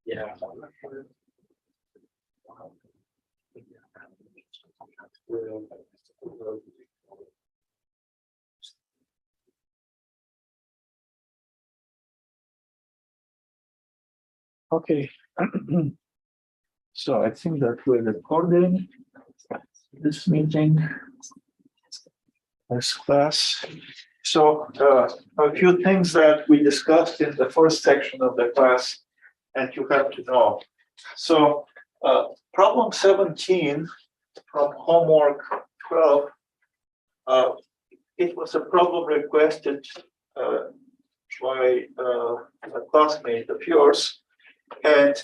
Yeah. Okay. So I think that we're recording this meeting as class. So a few things that we discussed in the first section of the class, and you have to know. So problem 17 from homework 12, it was a problem requested by a classmate of yours, and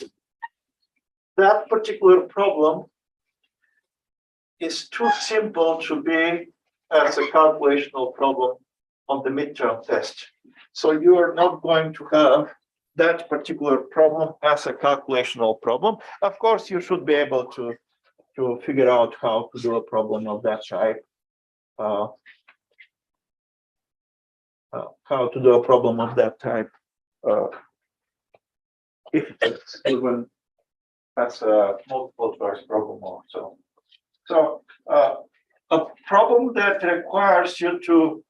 that particular problem is too simple to be as a calculational problem on the midterm test. So you are not going to have that particular problem as a calculational problem. Of course, you should be able to figure out how to do a problem of that type. How to do a problem of that type if it's even as a multiple choice problem also. So a problem that requires you to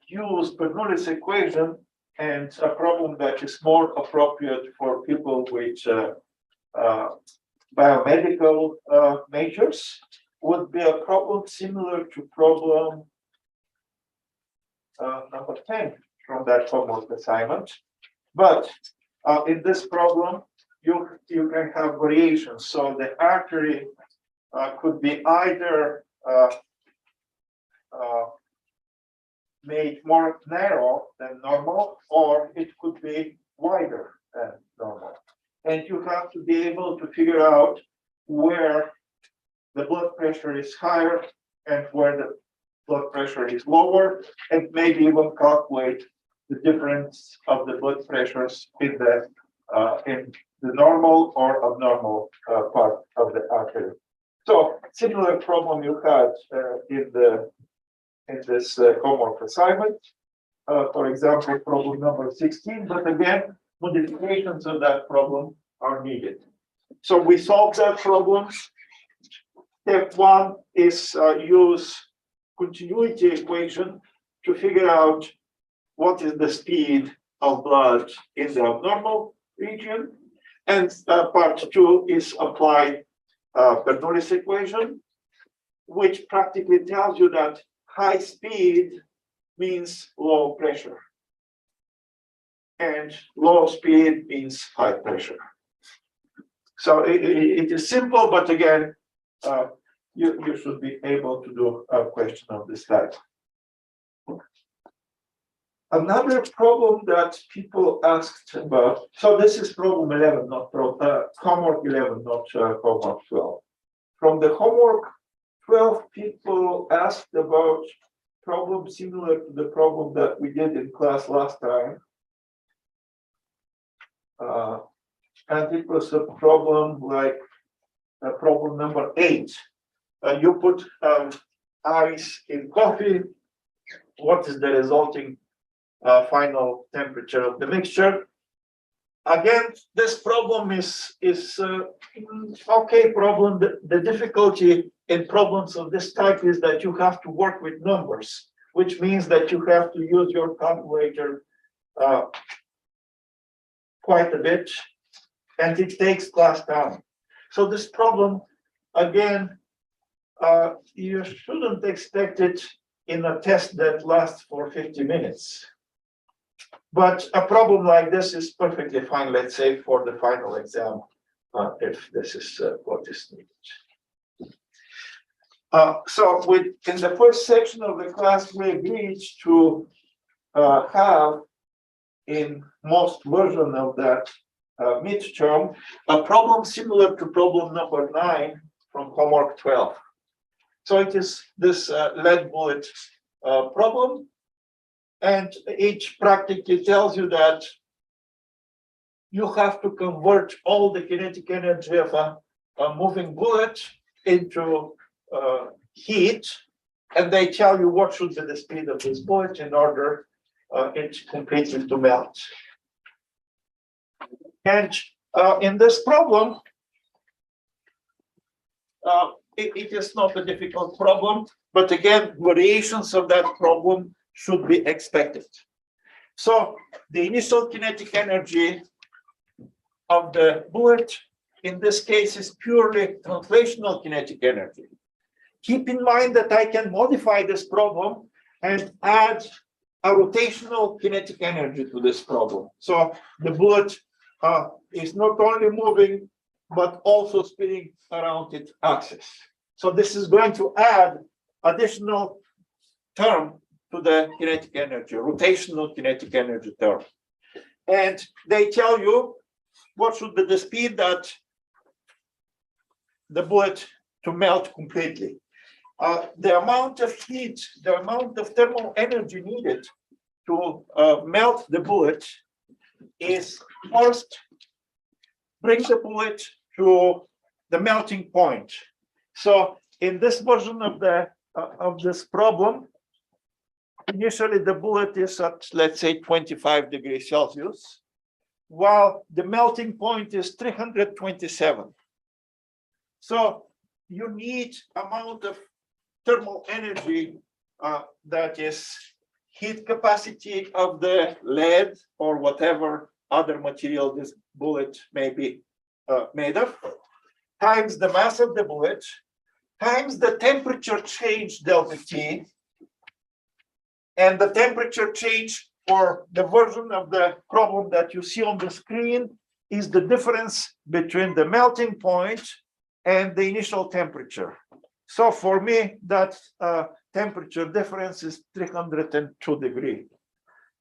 use Bernoulli's equation, and a problem that is more appropriate for people with biomedical majors would be a problem similar to problem number 10 from that homework assignment. But in this problem, you can have variations. So the artery could be either made more narrow than normal, or it could be wider than normal. And you have to be able to figure out where the blood pressure is higher and where the blood pressure is lower, and maybe even calculate the difference of the blood pressures in the normal or abnormal part of the artery. So similar problem you had in this homework assignment. For example, problem number 16, but again, modifications of that problem are needed. So we solved that problem. Step one is use continuity equation to figure out what is the speed of blood in the abnormal region. And part two is apply Bernoulli's equation, which practically tells you that high speed means low pressure, and low speed means high pressure. So it is simple, but again, you should be able to do a question of this type. Another problem that people asked about, so this is problem 11, not homework 11, not homework 12. From the homework 12, people asked about problems similar to the problem that we did in class last time. And it was a problem like problem number 8. You put ice in coffee. What is the resulting final temperature of the mixture? Again, this problem is okay problem. The difficulty in problems of this type is that you have to work with numbers, which means that you have to use your calculator quite a bit, and it takes class time. So this problem, again, you shouldn't expect it in a test that lasts for 50 minutes. But a problem like this is perfectly fine, let's say, for the final exam, if this is what is needed. So in the first section of the class, we agreed to have in most version of that midterm a problem similar to problem number 9 from homework 12. So it is this lead bullet problem, and each practically tells you that you have to convert all the kinetic energy of a moving bullet into heat, and they tell you what should be the speed of this bullet in order it completely to melt. And In this problem, it is not a difficult problem, but again, variations of that problem should be expected. So the initial kinetic energy of the bullet in this case is purely translational kinetic energy. Keep in mind that I can modify this problem and add a rotational kinetic energy to this problem. So the bullet is not only moving, but also spinning around its axis. So this is going to add additional term to the kinetic energy, rotational kinetic energy term. And they tell you what should be the speed that the bullet to melt completely. The amount of heat, the amount of thermal energy needed to melt the bullet is first bring the bullet to the melting point. So in this version of this problem, initially the bullet is at, let's say, 25 degrees Celsius, while the melting point is 327. So you need amount of thermal energy that is heat capacity of the lead or whatever other material this bullet may be made of, times the mass of the bullet, times the temperature change delta T, and the temperature change for the version of the problem that you see on the screen is the difference between the melting point and the initial temperature. So for me, that temperature difference is 302 degrees.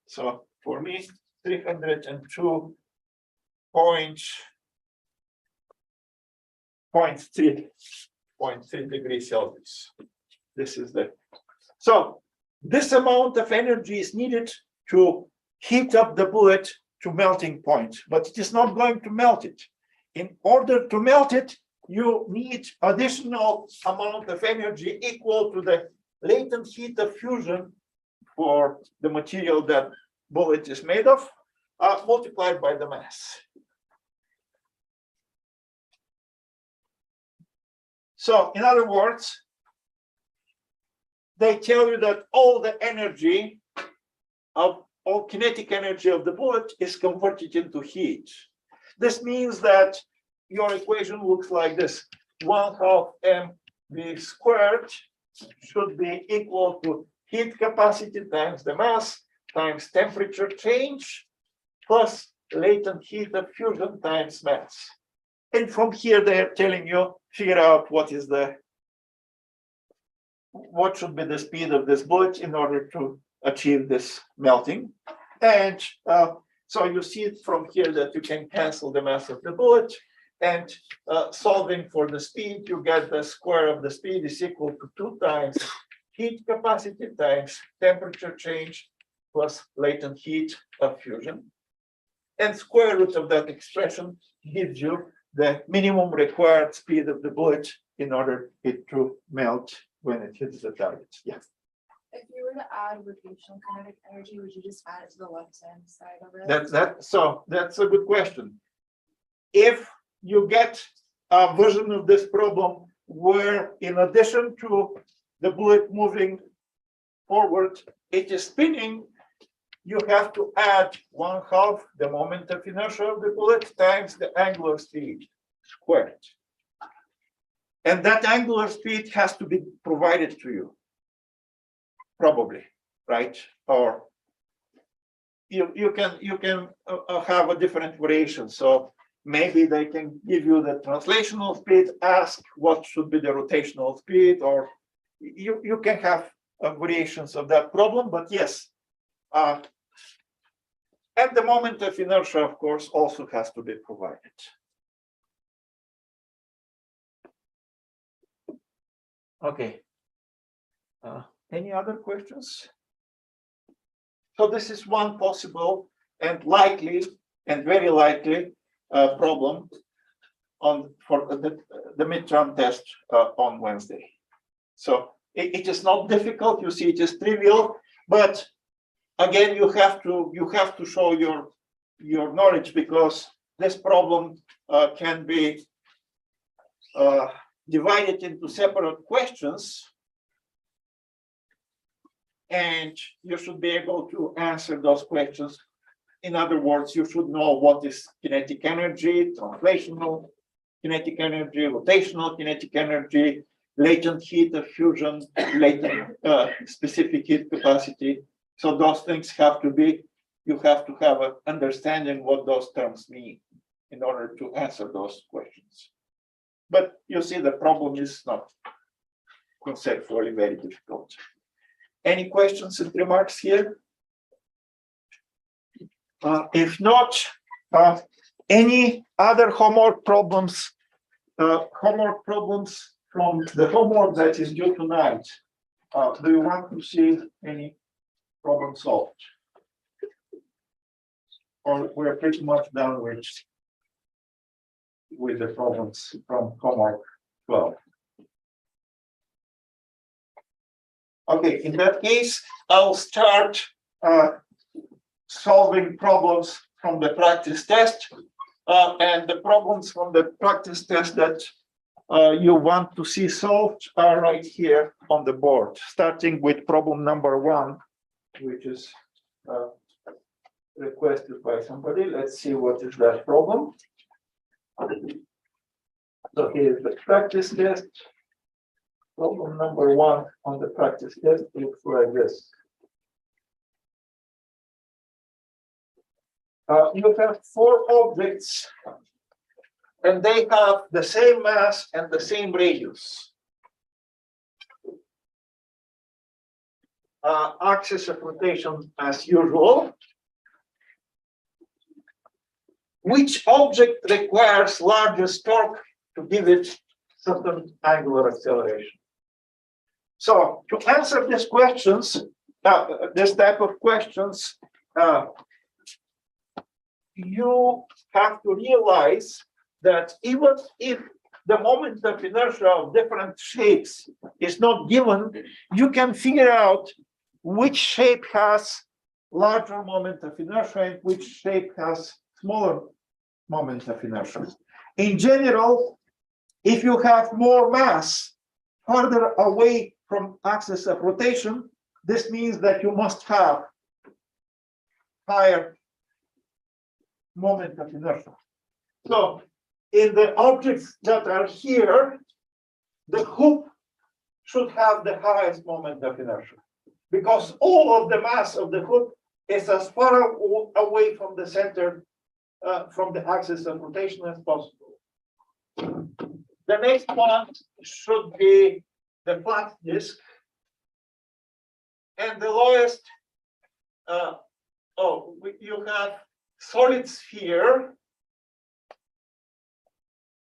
So for me, 302.3 degrees Celsius. This is the, so this amount of energy is needed to heat up the bullet to melting point, but it is not going to melt it. In order to melt it, you need additional amount of energy equal to the latent heat of fusion for the material that bullet is made of, multiplied by the mass. So in other words, they tell you that all the energy of all kinetic energy of the bullet is converted into heat. This means that your equation looks like this: 1/2 mv squared should be equal to heat capacity times the mass times temperature change plus latent heat of fusion times mass. And from here they're telling you figure out what should be the speed of this bullet in order to achieve this melting. And so you see it from here that you can cancel the mass of the bullet, and solving for the speed, you get the square of the speed is equal to 2 times heat capacity times temperature change plus latent heat of fusion. And square root of that expression gives you the minimum required speed of the bullet in order it to melt when it hits the target. Yeah. If you were to add rotational kinetic energy, would you just add it to the left-hand side of it? That's a good question. If you get a version of this problem where, in addition to the bullet moving forward, it is spinning, you have to add 1/2 the moment of inertia of the bullet times the angular speed squared. And that angular speed has to be provided to you, probably, right? Or you can have a different variation. So maybe they can give you the translational speed, ask what should be the rotational speed, or you can have variations of that problem. But yes, and the moment of inertia, of course, also has to be provided. Okay. Any other questions? So this is one possible and likely and very likely problem for the midterm test on Wednesday. So it is not difficult. You see, it is trivial, but again, you have to show your knowledge, because this problem can be divided into separate questions. And you should be able to answer those questions. In other words, you should know what is kinetic energy, translational kinetic energy, rotational kinetic energy, latent heat of fusion, latent specific heat capacity. So those things have to be, you have to have an understanding what those terms mean in order to answer those questions. But you see, the problem is not conceptually very difficult. Any questions and remarks here? If not, any other homework problems? Homework problems from the homework that is due tonight. Do you want to see any problem solved? Or we're pretty much done with the problems from homework 12. Okay, in that case, I'll start solving problems from the practice test. And the problems from the practice test that you want to see solved are right here on the board, starting with problem number 1, which is requested by somebody. Let's see what is that problem. So here's the practice test. Problem number 1 on the practice test looks like this. You have 4 objects, and they have the same mass and the same radius. Axis of rotation as usual. Which object requires largest torque to give it certain angular acceleration? So to answer these questions, this type of questions, you have to realize that even if the moment of inertia of different shapes is not given, you can figure out which shape has larger moment of inertia and which shape has smaller moment of inertia. In general, if you have more mass further away from axis of rotation, this means that you must have higher moment of inertia. So in the objects that are here, the hoop should have the highest moment of inertia, because all of the mass of the hoop is as far away from the center, from the axis of rotation as possible. The next one should be the flat disk, and the lowest, you have solid sphere.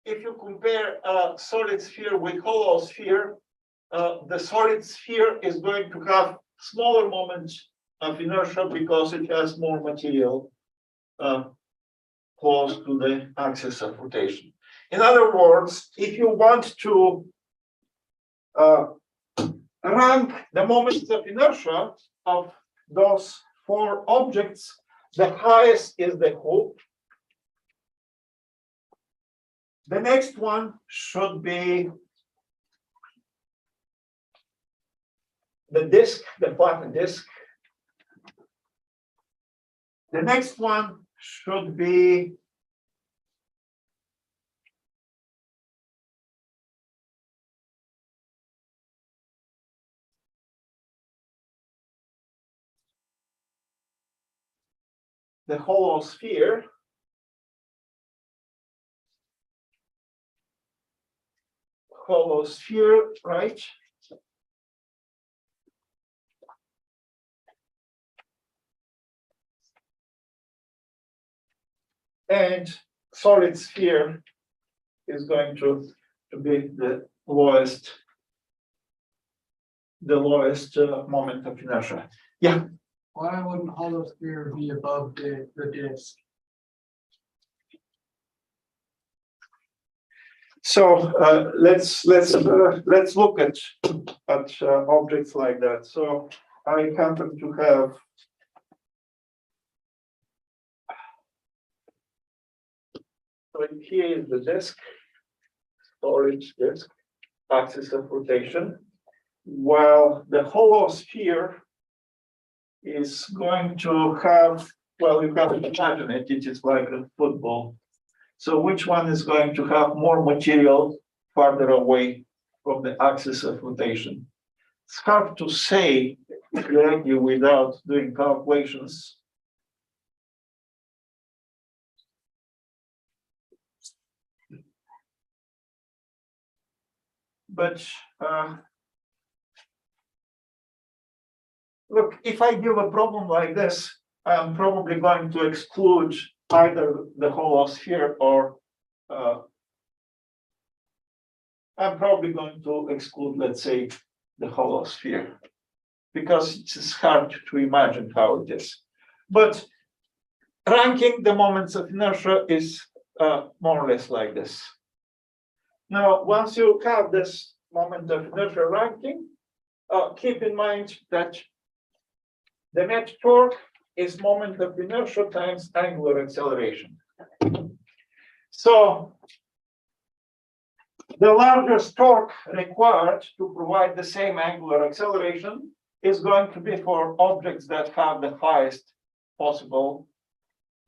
If you compare a solid sphere with hollow sphere, the solid sphere is going to have smaller moments of inertia because it has more material close to the axis of rotation. In other words, if you want to rank the moments of inertia of those 4 objects, the highest is the hoop. The next one should be the disk, the flat disk. The next one should be the hollow sphere. Hollow sphere, right? And solid sphere is going to be the lowest moment of inertia. Yeah. Why wouldn't hollow sphere be above the disk? So let's look at objects like that. So I happen to have here is the disk, storage disk, axis of rotation, while the hollow sphere is going to have, well, you have to imagine it, it is like a football. So which one is going to have more material farther away from the axis of rotation? It's hard to say directly without doing calculations. But look, if I give a problem like this, I'm probably going to exclude either the hollow sphere or I'm probably going to exclude, let's say, the hollow sphere, because it's hard to imagine how it is. But ranking the moments of inertia is more or less like this. Now, once you have this moment of inertia ranking, keep in mind that the net torque is moment of inertia times angular acceleration. So the largest torque required to provide the same angular acceleration is going to be for objects that have the highest possible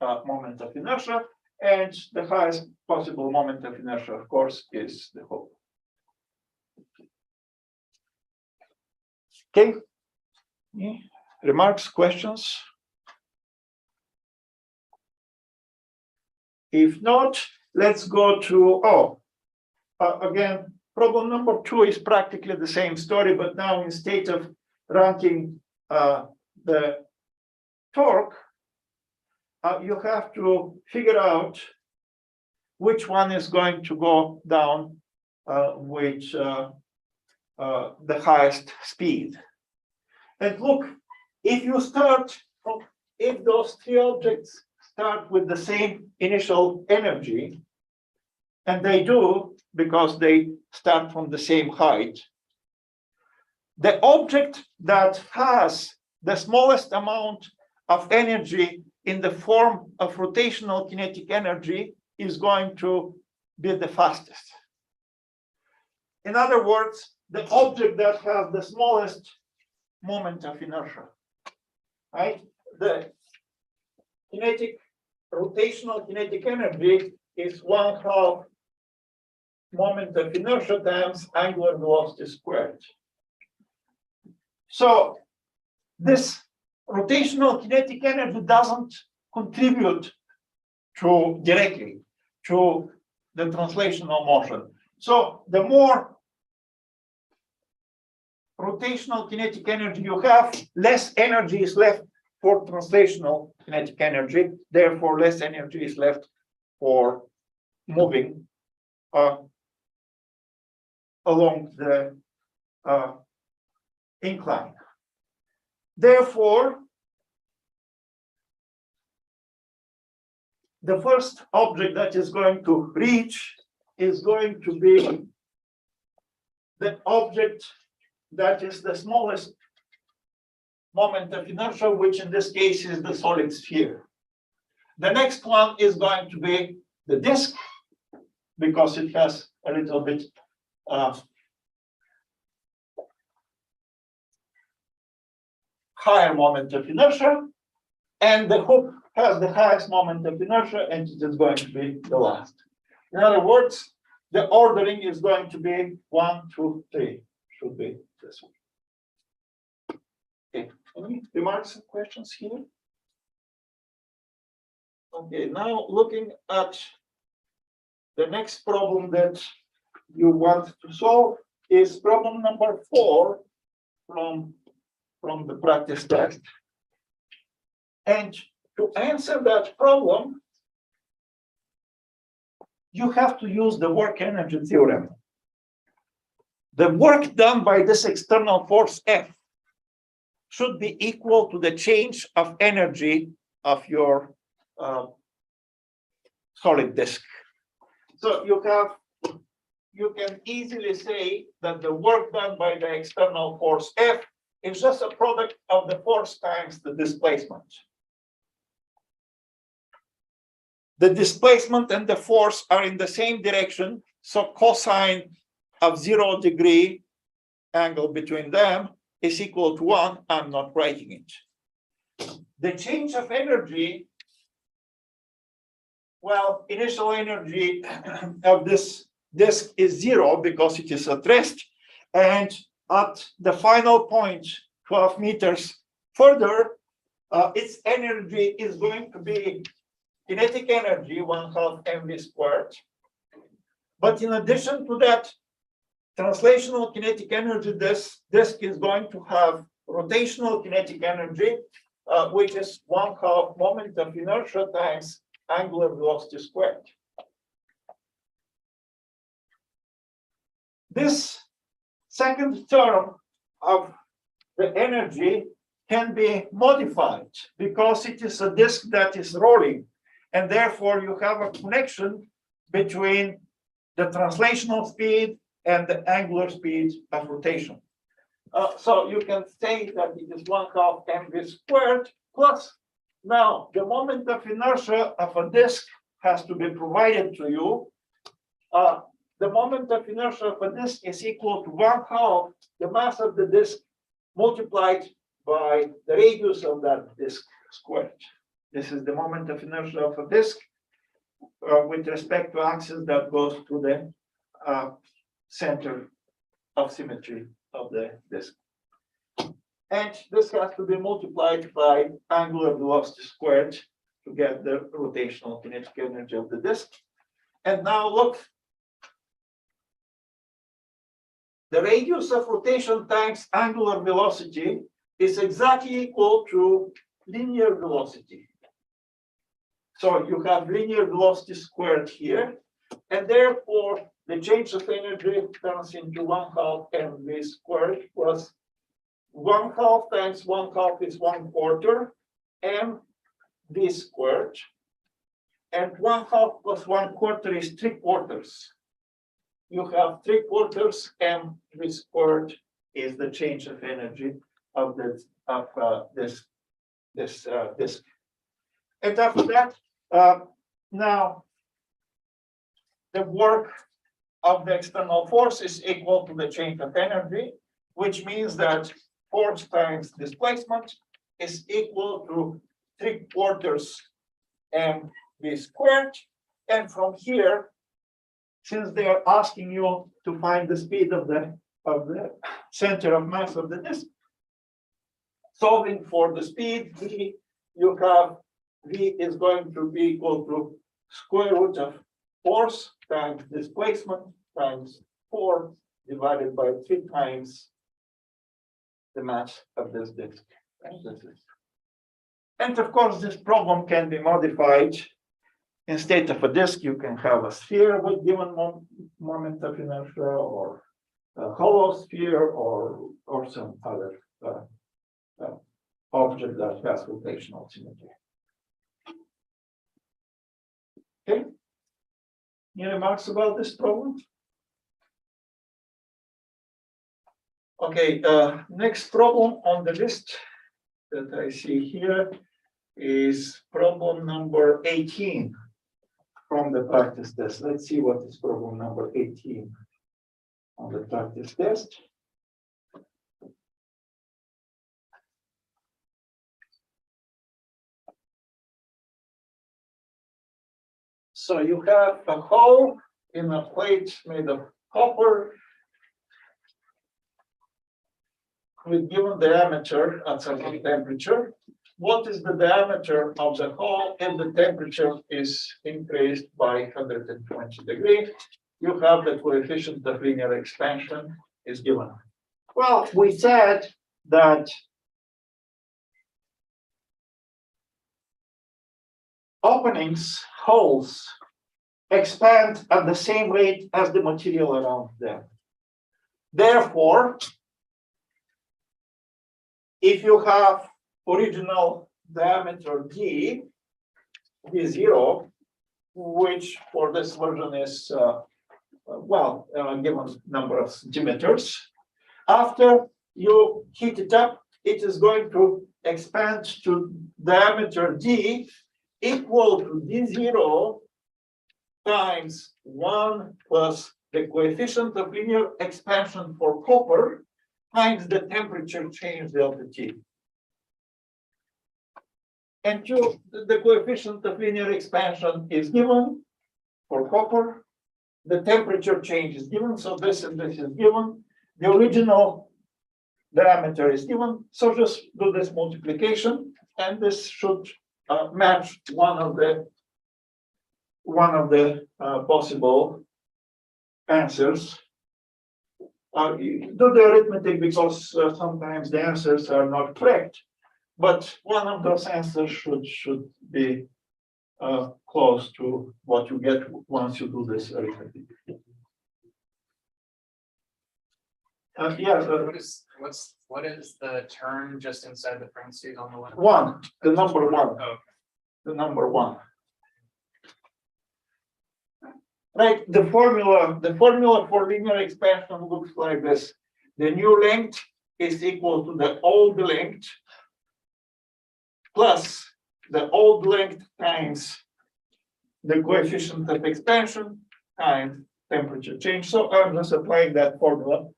moment of inertia, and the highest possible moment of inertia, of course, is the whole. Okay. Remarks, questions? If not, let's go to, again, problem number 2 is practically the same story, but now instead of ranking the torque, you have to figure out which one is going to go down with the highest speed. And look, if you start, if those 3 objects start with the same initial energy, and they do because they start from the same height, the object that has the smallest amount of energy in the form of rotational kinetic energy is going to be the fastest. In other words, the object that has the smallest moment of inertia, right? The rotational kinetic energy is 1/2 moment of inertia times angular velocity squared. So this rotational kinetic energy doesn't contribute directly to the translational motion. So the more rotational kinetic energy you have, less energy is left for translational kinetic energy. Therefore, less energy is left for moving along the incline. Therefore, the first object that is going to reach is going to be the object that is the smallest moment of inertia, which in this case is the solid sphere. The next one is going to be the disk, because it has a little bit higher moment of inertia, and the hoop has the highest moment of inertia, and it is going to be the last. In other words, the ordering is going to be 1, 2, 3, should be this one. Okay, any remarks and questions here? Okay, now looking at the next problem that you want to solve is problem number 4 from the practice test. And to answer that problem, you have to use the work energy theorem. The work done by this external force F should be equal to the change of energy of your solid disk. So you can easily say that the work done by the external force F is just a product of the force times the displacement. the displacement and the force are in the same direction. So cosine of 0 degree angle between them is equal to 1. I'm not writing it. The change of energy, well, initial energy of this disk is 0 because it is at rest. And at the final point, 12 meters further, its energy is going to be kinetic energy, 1/2 mv squared. But in addition to that, translational kinetic energy, this disk is going to have rotational kinetic energy, which is 1/2 moment of inertia times angular velocity squared. This second term of the energy can be modified because it is a disk that is rolling, and therefore you have a connection between the translational speed and the angular speed of rotation. So you can say that it is 1/2 mv squared plus. Now, the moment of inertia of a disk has to be provided to you. The moment of inertia of a disk is equal to 1/2 the mass of the disk multiplied by the radius of that disk squared. This is the moment of inertia of a disk with respect to axis that goes to the center of symmetry of the disk. And this has to be multiplied by angular velocity squared to get the rotational kinetic energy of the disk. And now look, the radius of rotation times angular velocity is exactly equal to linear velocity. So you have linear velocity squared here, and therefore the change of energy turns into 1/2 mv squared plus 1/2 times 1/2 is 1/4 mv squared, and 1/2 plus 1/4 is 3/4. You have 3/4 mv squared is the change of energy of this disk. And after that, now the work of the external force is equal to the change of energy, which means that force times displacement is equal to 3/4 mv squared. And from here, since they are asking you to find the speed of the center of mass of the disk, solving for the speed v, you have v is going to be equal to square root of force times displacement times 4 divided by 3 times the mass of this disk. And of course, this problem can be modified. Instead of a disk, you can have a sphere with given moment of inertia, or a hollow sphere, or some other object that has rotational symmetry. Okay. Any remarks about this problem? Okay, next problem on the list that I see here is problem number 18 from the practice test. Let's see what is problem number 18 on the practice test. So you have a hole in a plate made of copper with given diameter at certain temperature. What is the diameter of the hole if the temperature is increased by 120 degrees? You have the coefficient of linear expansion is given. Well, we said that openings, holes, expand at the same rate as the material around them. Therefore, if you have original diameter d, d0, which for this version is, given number of centimeters, after you heat it up, it is going to expand to diameter d, equal to d0 times 1 plus the coefficient of linear expansion for copper times the temperature change delta T. And the coefficient of linear expansion is given for copper. The temperature change is given, so this and this is given. The original diameter is given, so just do this multiplication, and this should match one of the possible answers. Do the arithmetic because sometimes the answers are not correct, but one of those answers should be close to what you get once you do this arithmetic. What is the term just inside the parentheses on the left? One, the number one, Oh, the number one. Right, the formula for linear expansion looks like this. The new length is equal to the old length plus the old length times the coefficient of expansion times temperature change. So I'm just applying that formula,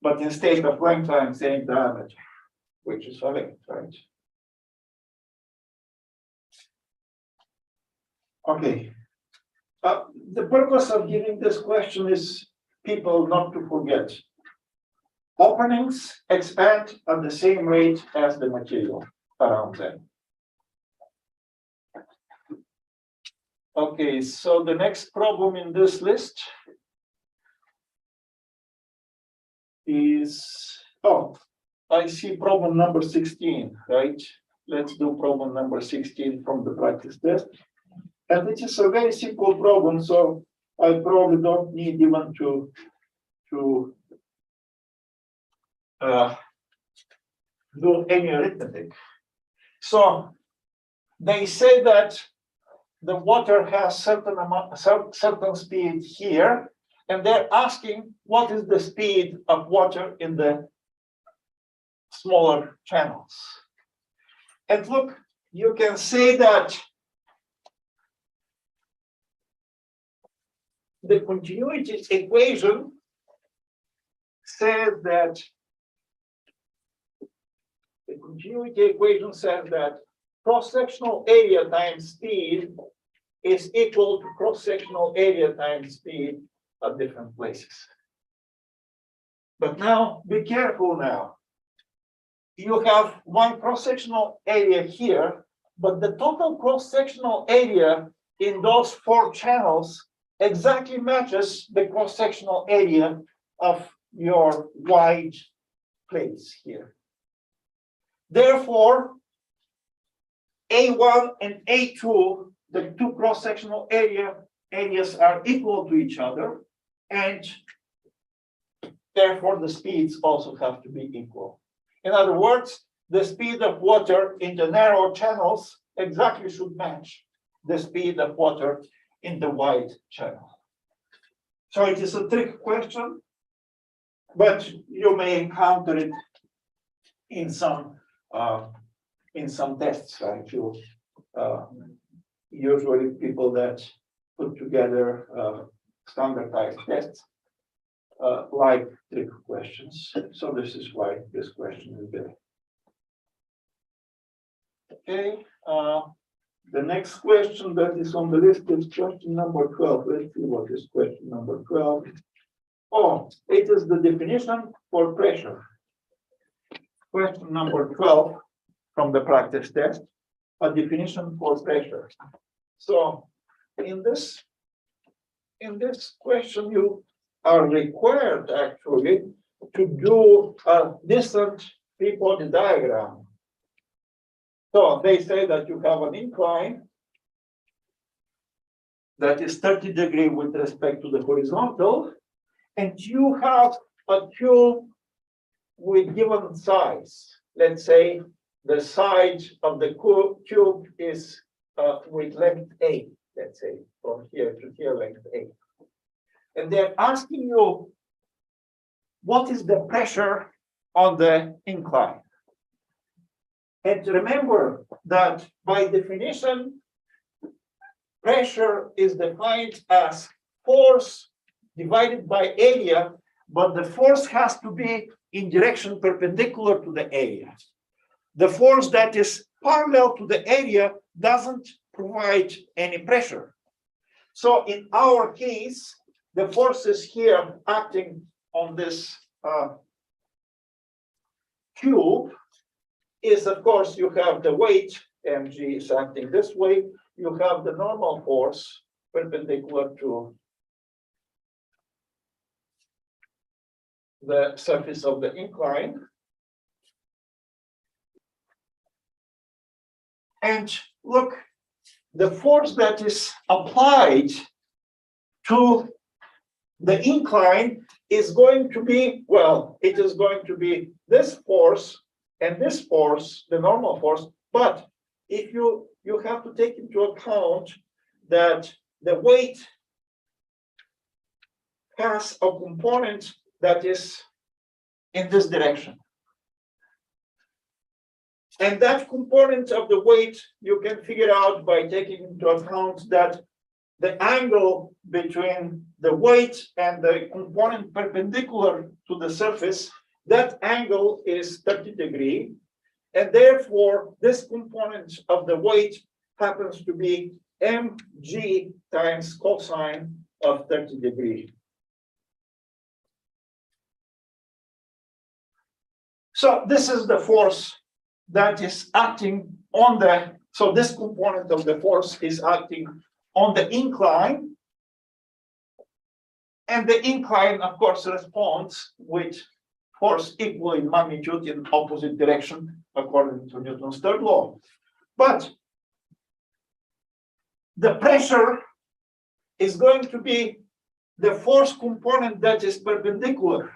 but instead of length, I'm saying diameter, which is length, right? Okay. The purpose of giving this question is people not to forget. Openings expand at the same rate as the material around them. Okay, so the next problem in this list is, I see problem number 16, right? Let's do problem number 16 from the practice test. And it is a very simple problem, so I probably don't need even to do any arithmetic. So they say that the water has certain speed here, and they're asking what is the speed of water in the smaller channels. And look, you can say that the continuity equation says that cross-sectional area times speed is equal to cross-sectional area times speed at different places. But now, be careful now. You have one cross-sectional area here, but the total cross-sectional area in those 4 channels exactly matches the cross-sectional area of your wide place here. Therefore, A1 and A2, the 2 cross-sectional areas are equal to each other, and therefore the speeds also have to be equal. In other words, the speed of water in the narrow channels exactly should match the speed of water in the wide channel. So it is a trick question, but you may encounter it in some tests, right? Usually people that put together standardized tests like trick questions. So this is why this question is there. Okay. The next question that is on the list is question number 12. Let's see what is question number 12. Oh, it is the definition for pressure. Question number 12 from the practice test, a definition for pressure. So in this question, you are required actually to do a distant three-body diagram. So they say that you have an incline that is 30 degrees with respect to the horizontal, and you have a tube with given size. Let's say the side of the tube is with length A, let's say from here to here, length A. And they're asking you, what is the pressure on the incline? And remember that by definition, pressure is defined as force divided by area, but the force has to be in direction perpendicular to the area. The force that is parallel to the area doesn't provide any pressure. So in our case, the forces here acting on this cube is, of course, you have the weight, mg is acting this way. You have the normal force perpendicular to the surface of the incline. And look, the force that is applied to the incline is going to be, well, it is going to be this force and this force, the normal force. But if you have to take into account that the weight has a component that is in this direction. And that component of the weight you can figure out by taking into account that the angle between the weight and the component perpendicular to the surface, that angle is 30 degrees. And therefore, this component of the weight happens to be mg times cosine of 30 degrees. So this is the force that is acting on the, so this component of the force is acting on the incline. And the incline, of course, responds with force equal in magnitude in opposite direction, according to Newton's third law. But the pressure is going to be the force component that is perpendicular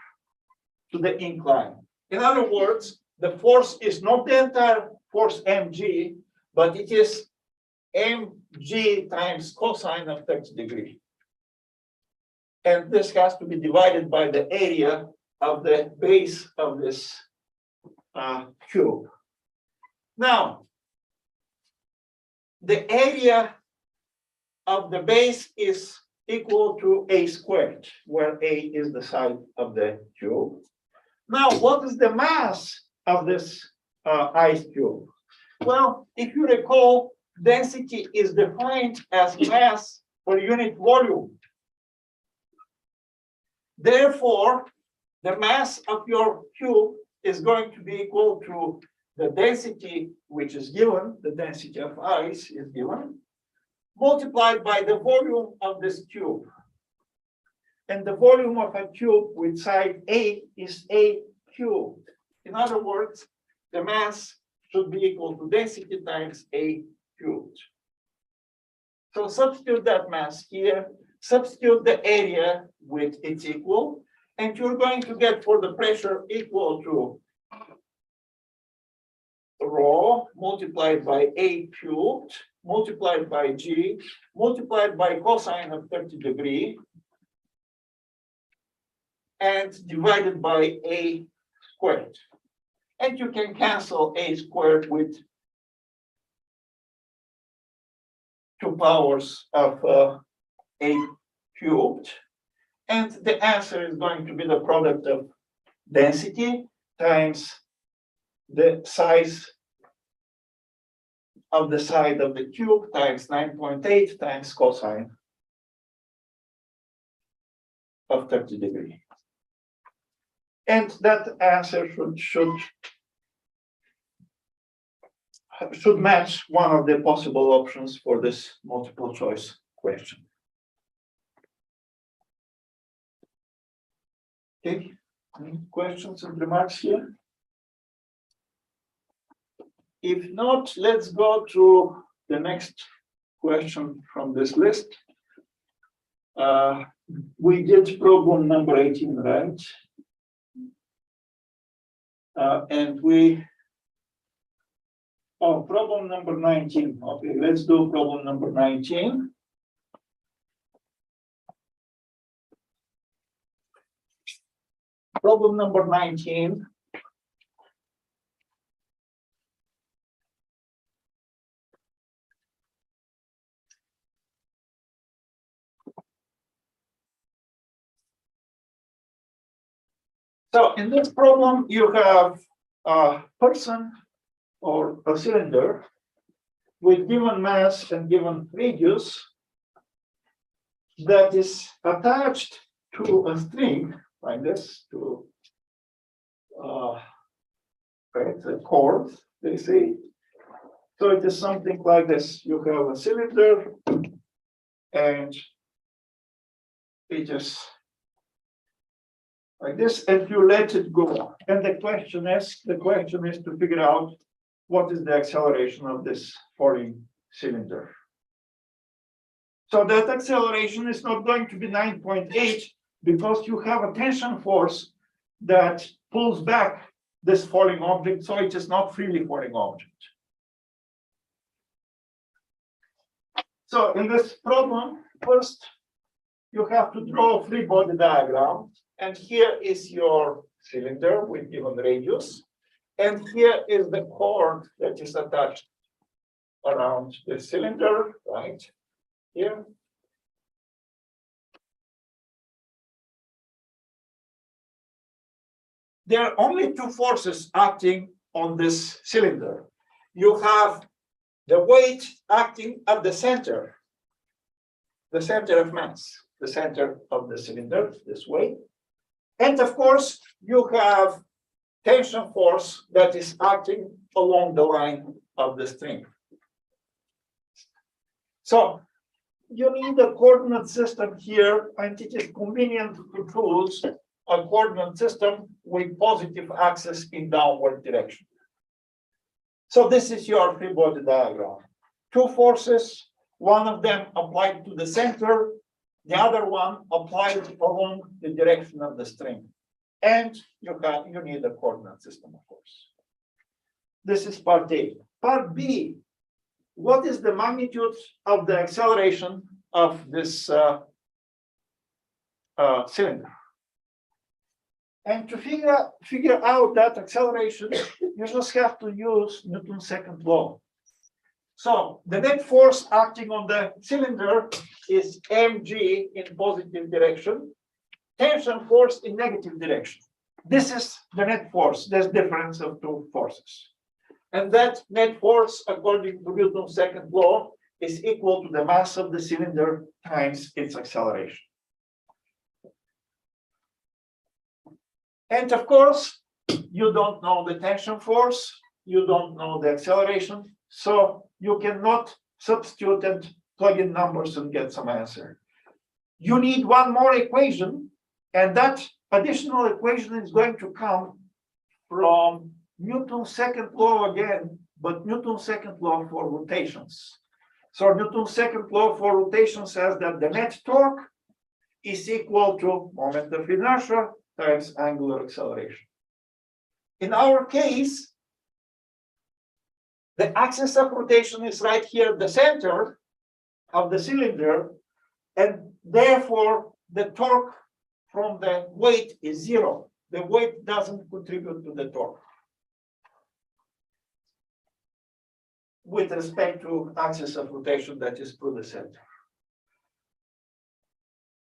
to the incline. In other words, the force is not the entire force mg, but it is mg times cosine of 30 degrees. And this has to be divided by the area of the base of this cube. Now, the area of the base is equal to a squared, where a is the side of the cube. Now, what is the mass of this ice cube? Well, if you recall, density is defined as mass per unit volume. Therefore, the mass of your cube is going to be equal to the density which is given, the density of ice is given, multiplied by the volume of this cube. And the volume of a cube with side A is A cubed. In other words, the mass should be equal to density times A cubed. So substitute that mass here, substitute the area with its equal, and you're going to get for the pressure equal to rho multiplied by A cubed, multiplied by G, multiplied by cosine of 30 degrees, and divided by A squared. And you can cancel A squared with 2 powers of A cubed. And the answer is going to be the product of density times the size of the side of the cube times 9.8 times cosine of 30 degrees. And that answer should match one of the possible options for this multiple choice question. Okay, any questions and remarks here? If not, let's go to the next question from this list. We did problem number 18, right? And problem number 19. Okay, let's do problem number 19. Problem number 19. So in this problem, you have a person or a cylinder with given mass and given radius that is attached to a string like this, to right, a cord, they say. So it is something like this. You have a cylinder and it is like this, and you let it go. And the question is to figure out what is the acceleration of this falling cylinder. So that acceleration is not going to be 9.8 because you have a tension force that pulls back this falling object, so it is not freely falling object. So in this problem, first you have to draw a free body diagram, and here is your cylinder with given radius, and here is the cord that is attached around the cylinder, right here. There are only two forces acting on this cylinder. You have the weight acting at the center of mass, the center of the cylinder, this way. And of course, you have tension force that is acting along the line of the string. So you need a coordinate system here, and it is convenient to choose a coordinate system with positive axis in downward direction. So this is your free body diagram. Two forces, one of them applied to the center, the other one applied along the direction of the string. And you need a coordinate system, of course. This is part A. Part B, what is the magnitude of the acceleration of this cylinder? And to figure out that acceleration, you just have to use Newton's second law. So the net force acting on the cylinder is mg in positive direction, tension force in negative direction. This is the net force, this difference of two forces. And that net force, according to Newton's second law, is equal to the mass of the cylinder times its acceleration. And of course, you don't know the tension force, you don't know the acceleration, so you cannot substitute and plug in numbers and get some answer. You need one more equation, and that additional equation is going to come from Newton's second law again, but Newton's second law for rotations. So Newton's second law for rotation says that the net torque is equal to moment of inertia times angular acceleration. In our case, the axis of rotation is right here at the center of the cylinder, and therefore the torque from the weight is zero. The weight doesn't contribute to the torque with respect to axis of rotation that is through the center.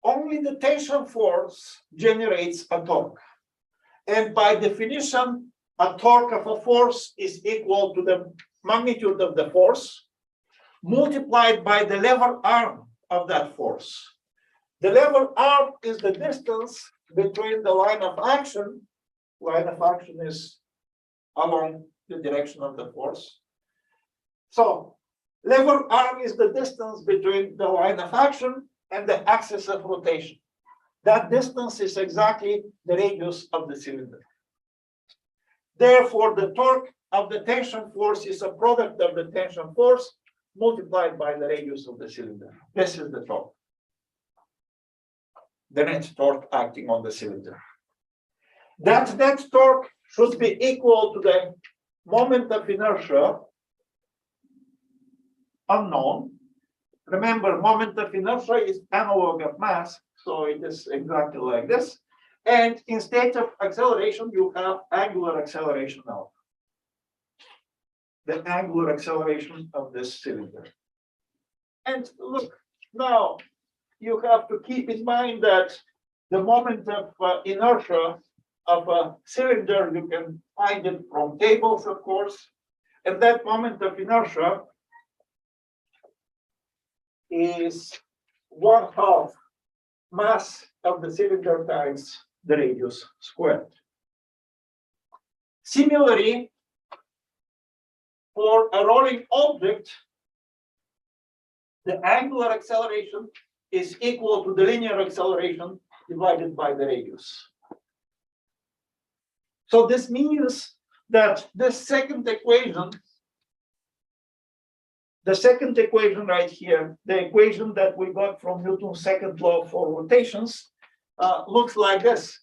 Only the tension force generates a torque. And by definition, a torque of a force is equal to the magnitude of the force multiplied by the lever arm of that force. The lever arm is the distance between the line of action. Line of action is along the direction of the force. So lever arm is the distance between the line of action and the axis of rotation. That distance is exactly the radius of the cylinder. Therefore, the torque of the tension force is a product of the tension force multiplied by the radius of the cylinder. This is the torque. The net torque acting on the cylinder. That net torque should be equal to the moment of inertia unknown. Remember, moment of inertia is analog of mass, so it is exactly like this. And instead of acceleration, you have angular acceleration now. The angular acceleration of this cylinder. And look, now you have to keep in mind that the moment of inertia of a cylinder, you can find it from tables, of course. And that moment of inertia is 1/2 mass of the cylinder times the radius squared. Similarly, for a rolling object, the angular acceleration is equal to the linear acceleration divided by the radius. So this means that this second equation, right here, the equation that we got from Newton's second law for rotations, looks like this.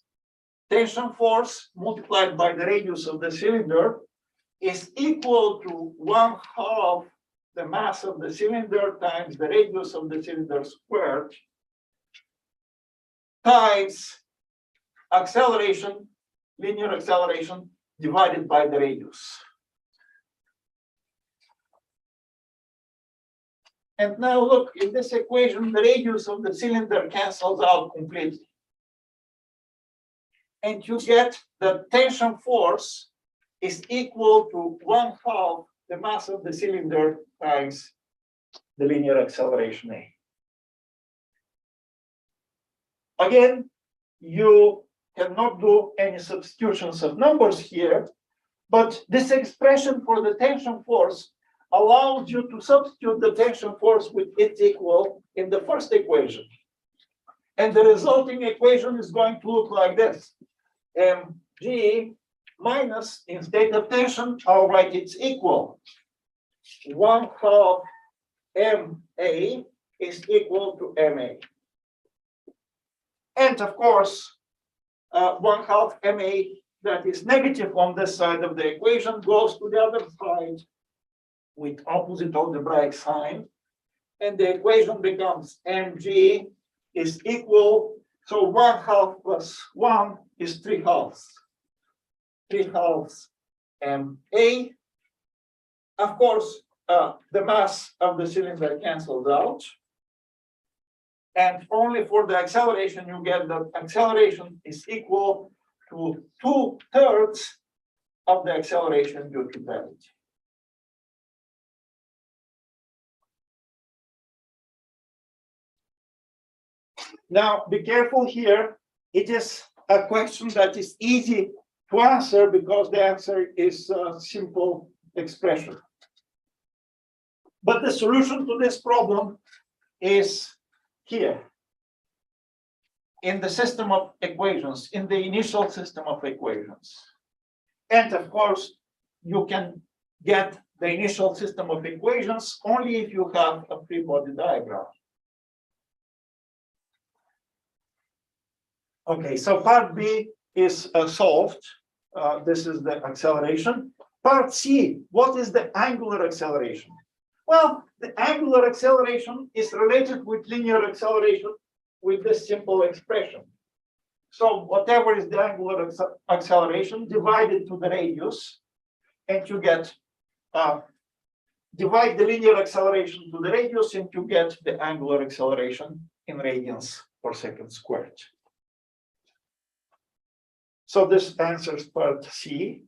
Tension force multiplied by the radius of the cylinder is equal to 1/2 the mass of the cylinder times the radius of the cylinder squared times acceleration, linear acceleration divided by the radius. And now look, in this equation, the radius of the cylinder cancels out completely. And you get the tension force is equal to 1/2 the mass of the cylinder times the linear acceleration A. Again, you cannot do any substitutions of numbers here, but this expression for the tension force allows you to substitute the tension force with its equal in the first equation. And the resulting equation is going to look like this. Mg minus, instead of tension, I'll write its equal. 1/2 Ma is equal to Ma. And of course, 1/2 Ma that is negative on this side of the equation goes to the other side with opposite algebraic sign. And the equation becomes Mg is equal, so 1/2 plus 1 is 3/2. 3/2 Ma. Of course, the mass of the cylinder cancels out. And only for the acceleration, you get the acceleration is equal to 2/3 of the acceleration due to gravity. Now, be careful here. It is a question that is easy to answer because the answer is a simple expression. But the solution to this problem is here in the system of equations, in the initial system of equations. And of course, you can get the initial system of equations only if you have a free body diagram. Okay, so part B is solved. This is the acceleration. Part C, what is the angular acceleration? Well, the angular acceleration is related with linear acceleration with this simple expression. So whatever is the angular acceleration divided to the radius, and you get, divide the linear acceleration to the radius, and you get the angular acceleration in radians per second squared. So this answers part C.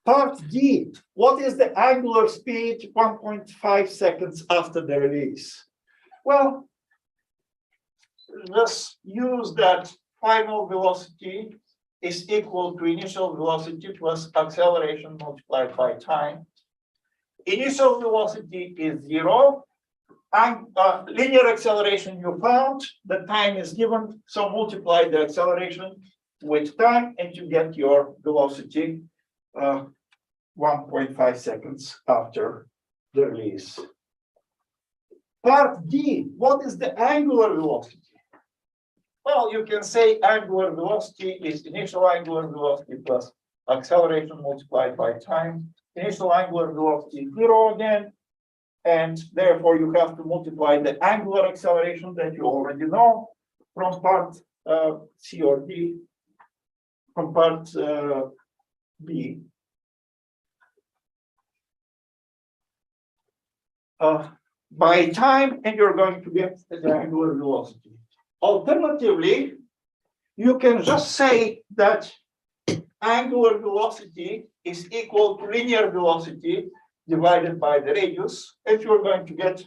Part D, what is the angular speed 1.5 seconds after the release? Well, just use that final velocity is equal to initial velocity plus acceleration multiplied by time. Initial velocity is 0. And linear acceleration you found, the time is given, so multiply the acceleration with time and you get your velocity 1.5 seconds after the release. Part D, what is the angular velocity? Well, you can say angular velocity is initial angular velocity plus acceleration multiplied by time. Initial angular velocity is 0 again, and therefore you have to multiply the angular acceleration that you already know from part C or D, from part B. By time, and you're going to get the angular velocity. Alternatively, you can just say that angular velocity is equal to linear velocity divided by the radius, and you're going to get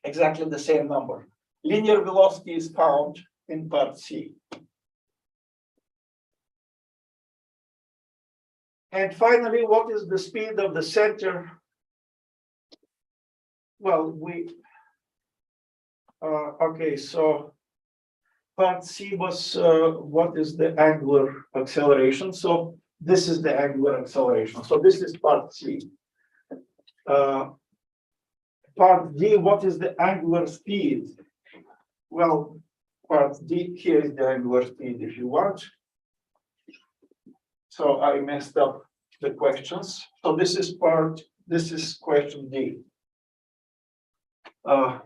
exactly the same number. Linear velocity is found in part C. And finally, what is the speed of the center? Well, okay, so part C was what is the angular acceleration? So this is the angular acceleration. So this is part C. Part D, what is the angular speed? Well, part D, here is the angular speed if you want. So I messed up the questions. So this is question D.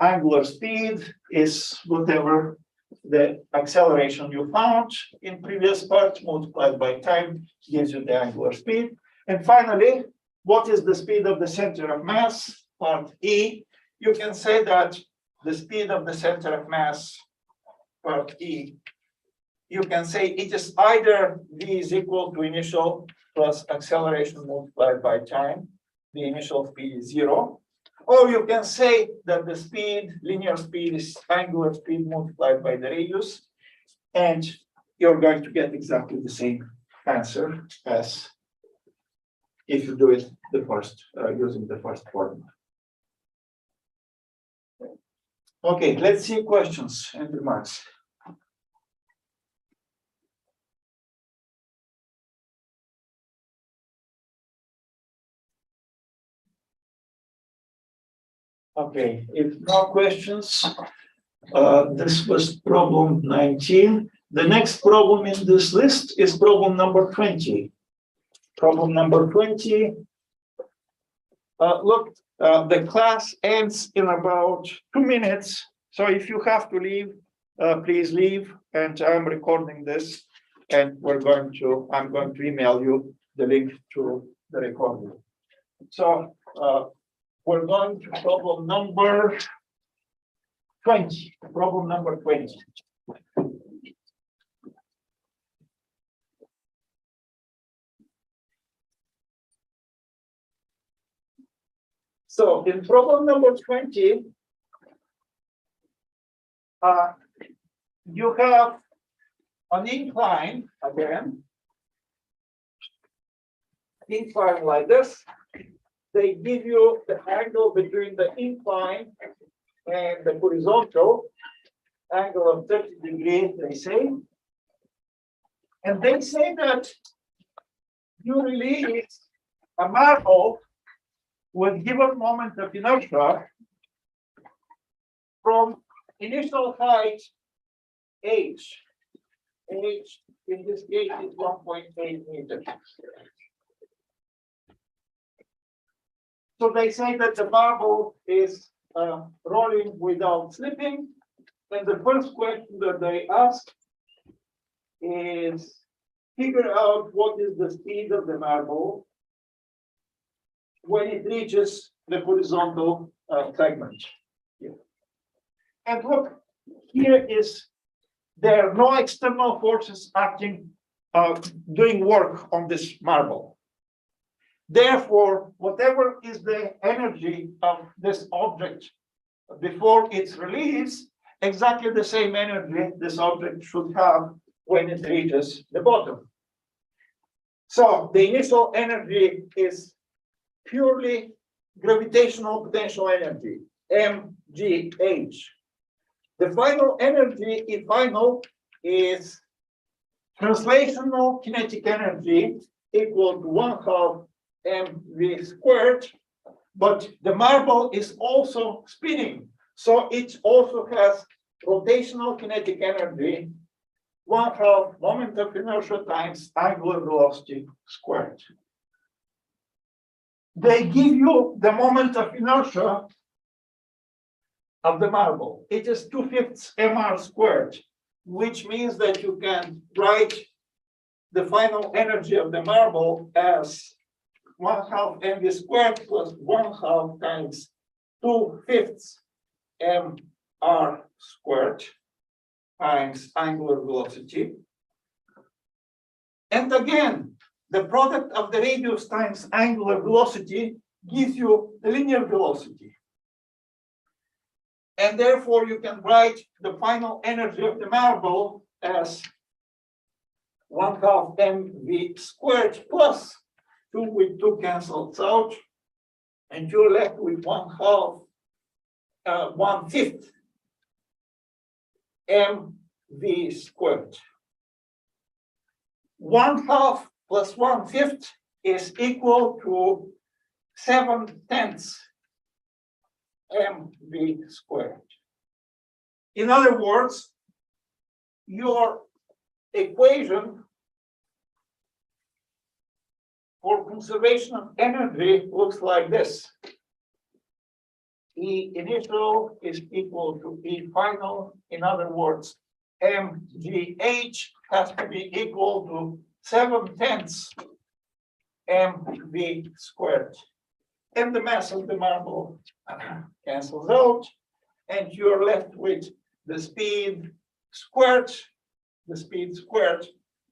Angular speed is whatever the acceleration you found in previous part multiplied by time gives you the angular speed. And finally, what is the speed of the center of mass? Part E. You can say that the speed of the center of mass, part E, you can say it is either V is equal to initial plus acceleration multiplied by time. The initial speed is 0. Or you can say that the speed, linear speed, is angular speed multiplied by the radius, and you're going to get exactly the same answer as if you do it the first using the first formula. Okay, let's see questions and remarks. Okay, if no questions, this was problem 19. The next problem in this list is problem number 20. Problem number 20. Look, the class ends in about 2 minutes. So if you have to leave, please leave. And I'm recording this, and I'm going to email you the link to the recording. So we're going to problem number 20. Problem number 20. So in problem number 20, you have an incline again. Incline like this. They give you the angle between the incline and the horizontal, angle of 30 degrees, they say. And they say that you release a marble with given moment of inertia from initial height h. H in this case is 1.8 meters. So they say that the marble is rolling without slipping. And the first question that they ask is figure out what is the speed of the marble when it reaches the horizontal segment. Here. And look, here is there are no external forces acting, doing work on this marble. Therefore, whatever is the energy of this object before its release, exactly the same energy this object should have when it reaches the bottom. So the initial energy is purely gravitational potential energy, mgh. The final energy, E final, is translational kinetic energy equal to 1/2 mv squared, but the marble is also spinning, so it also has rotational kinetic energy 1/2 moment of inertia times angular velocity squared. They give you the moment of inertia of the marble. It is 2/5 mr squared, which means that you can write the final energy of the marble as 1/2 mv squared plus 1/2 times 2/5 mr squared. times angular velocity. And again, the product of the radius times angular velocity gives you the linear velocity. And therefore, you can write the final energy of the marble as 1/2 mv squared plus 2 with 2 cancels out, and you're left with 1/5 mv squared. 1/2 plus 1/5 is equal to 7/10 mv squared. In other words, your equation for conservation of energy looks like this. E initial is equal to E final. In other words, mgh has to be equal to 7/10 mv squared. And the mass of the marble cancels out, and you're left with the speed squared. The speed squared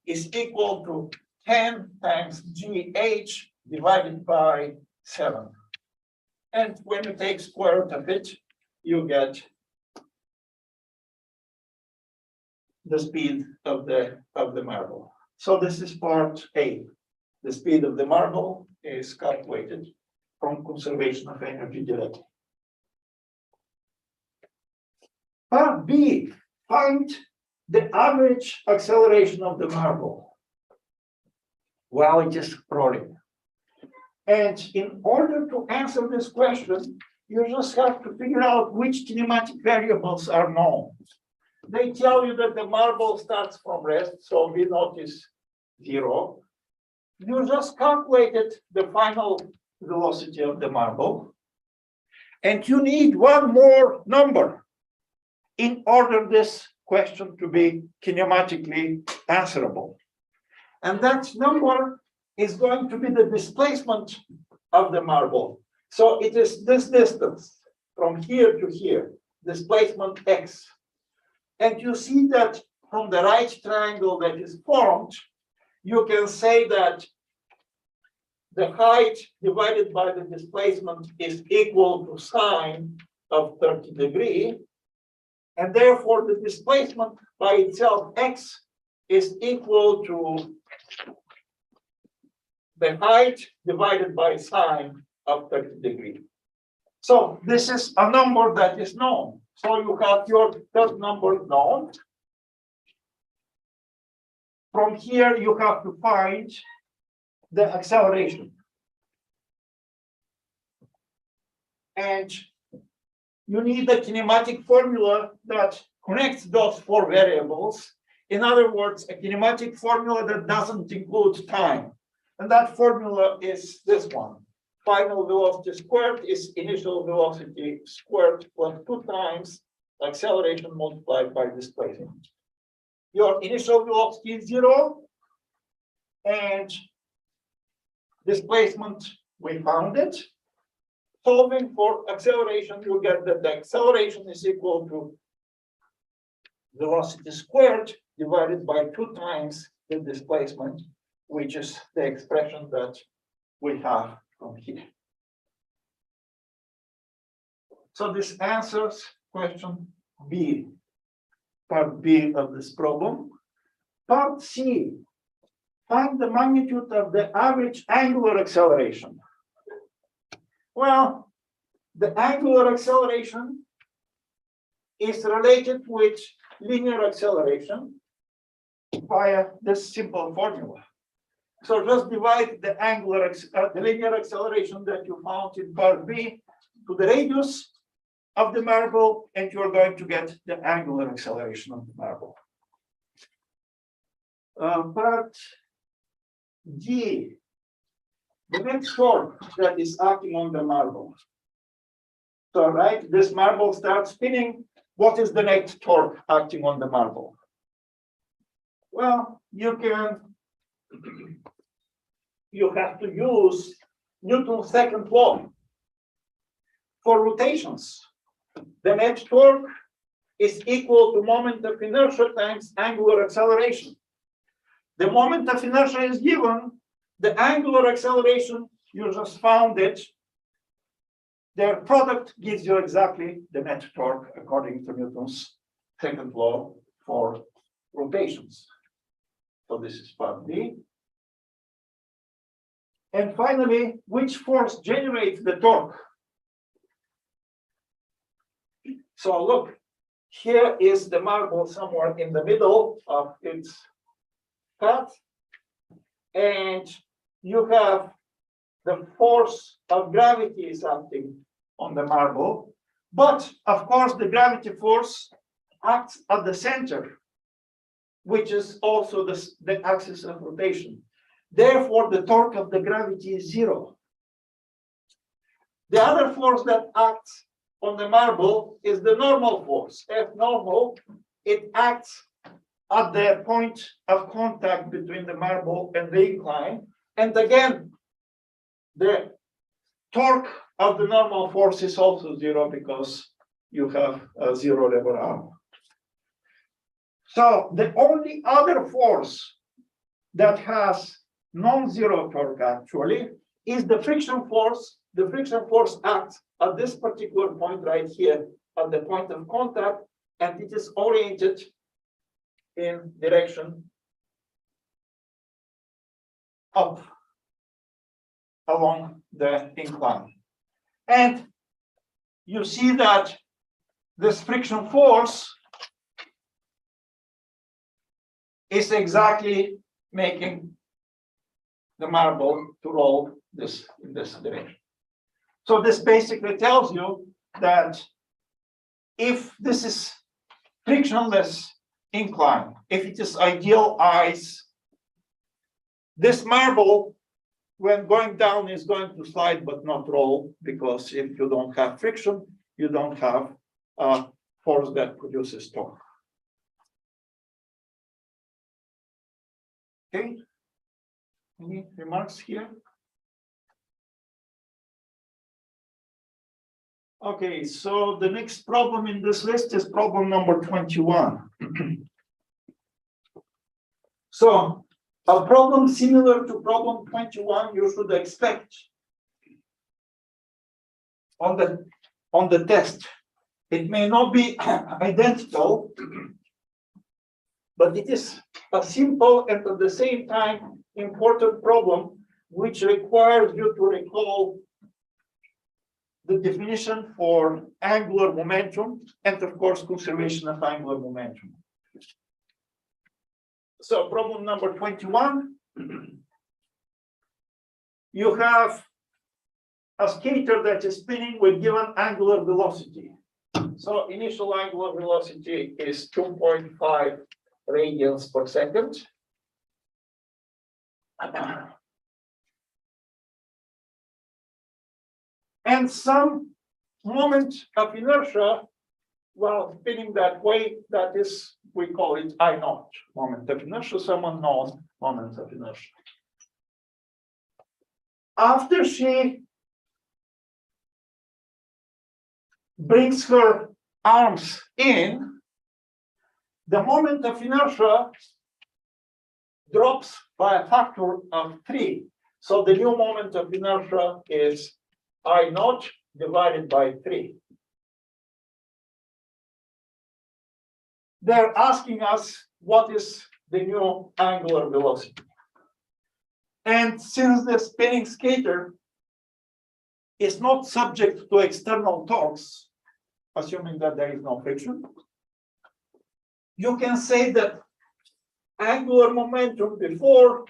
is equal to 10 times gh divided by 7. And when you take square root of it, you get the speed of the marble. So this is part A. The speed of the marble is calculated from conservation of energy directly. Part B, find the average acceleration of the marble while it is rolling. And in order to answer this question, you just have to figure out which kinematic variables are known. They tell you that the marble starts from rest, so V naught is 0. You just calculated the final velocity of the marble, and you need one more number in order this question to be kinematically answerable. And that number is going to be the displacement of the marble. So it is this distance from here to here, displacement x. And you see that from the right triangle that is formed, you can say that the height divided by the displacement is equal to sine of 30 degrees. And therefore, the displacement by itself, x, is equal to the height divided by sine of 30 degrees. So this is a number that is known. So you have your third number known. From here, you have to find the acceleration. And you need a kinematic formula that connects those four variables. In other words, a kinematic formula that doesn't include time. And that formula is this one. Final velocity squared is initial velocity squared plus 2 times acceleration multiplied by displacement. Your initial velocity is 0, and displacement, we found it. Solving for acceleration, you get that the acceleration is equal to velocity squared divided by 2 times the displacement, which is the expression that we have from here. So this answers question B, part B of this problem. Part C, find the magnitude of the average angular acceleration. Well, the angular acceleration is related with linear acceleration via this simple formula. So just divide the linear acceleration that you found in part B to the radius of the marble, and you're going to get the angular acceleration of the marble. Part D, the next torque that is acting on the marble. So, right, this marble starts spinning. What is the next torque acting on the marble? Well, you have to use Newton's second law for rotations. The net torque is equal to moment of inertia times angular acceleration. The moment of inertia is given, the angular acceleration, you just found it. Their product gives you exactly the net torque according to Newton's second law for rotations. So this is part B. And finally, which force generates the torque? So look, here is the marble somewhere in the middle of its path. And you have the force of gravity is acting on the marble. But of course, the gravity force acts at the center, which is also the axis of rotation. Therefore, the torque of the gravity is zero. The other force that acts on the marble is the normal force, F normal. It acts at the point of contact between the marble and the incline. And again, the torque of the normal force is also zero because you have a zero lever arm. So the only other force that has non-zero torque actually is the friction force. The friction force acts at this particular point right here at the point of contact, and it is oriented in direction up along the incline. And you see that this friction force is exactly making the marble to roll this in this direction. So this basically tells you that if this is frictionless incline, if it is ideal ice, this marble, when going down, is going to slide but not roll, because if you don't have friction, you don't have a force that produces torque. Okay, any remarks here? Okay, so the next problem in this list is problem number 21. So a problem similar to problem 21 you should expect on the test. It may not be identical, but it is a simple and at the same time important problem which requires you to recall the definition for angular momentum and of course conservation of angular momentum. So problem number 21, you have a skater that is spinning with given angular velocity. So initial angular velocity is 2.5 radians per second. And some moment of inertia while spinning that way, that is, we call it I naught, moment of inertia, some unknown moments of inertia. After she brings her arms in, the moment of inertia drops by a factor of 3. So the new moment of inertia is I naught divided by 3. They're asking us what is the new angular velocity. And since the spinning skater is not subject to external torques, assuming that there is no friction, you can say that angular momentum before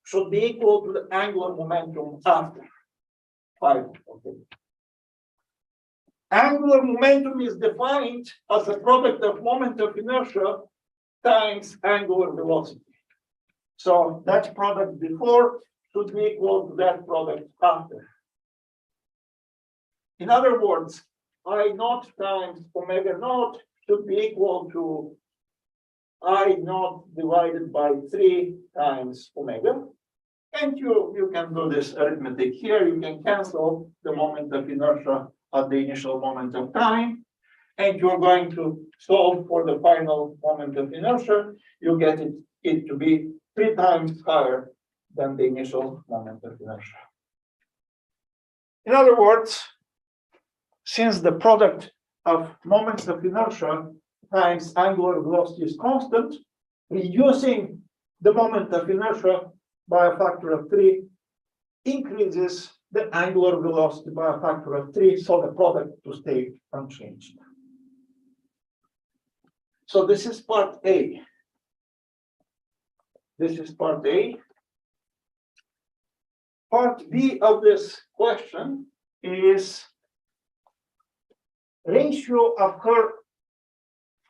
should be equal to the angular momentum after. 5. Okay. Angular momentum is defined as a product of moment of inertia times angular velocity. So that product before should be equal to that product after. In other words, I naught times omega naught should be equal to I naught divided by 3 times omega. And you can do this arithmetic here. You can cancel the moment of inertia at the initial moment of time. and you're going to solve for the final moment of inertia, you get it to be 3 times higher than the initial moment of inertia. In other words, since the product of moments of inertia times angular velocity is constant, reducing the moment of inertia by a factor of 3 increases the angular velocity by a factor of 3, so the product to stay unchanged. So this is part A. This is part A. Part B of this question is ratio of her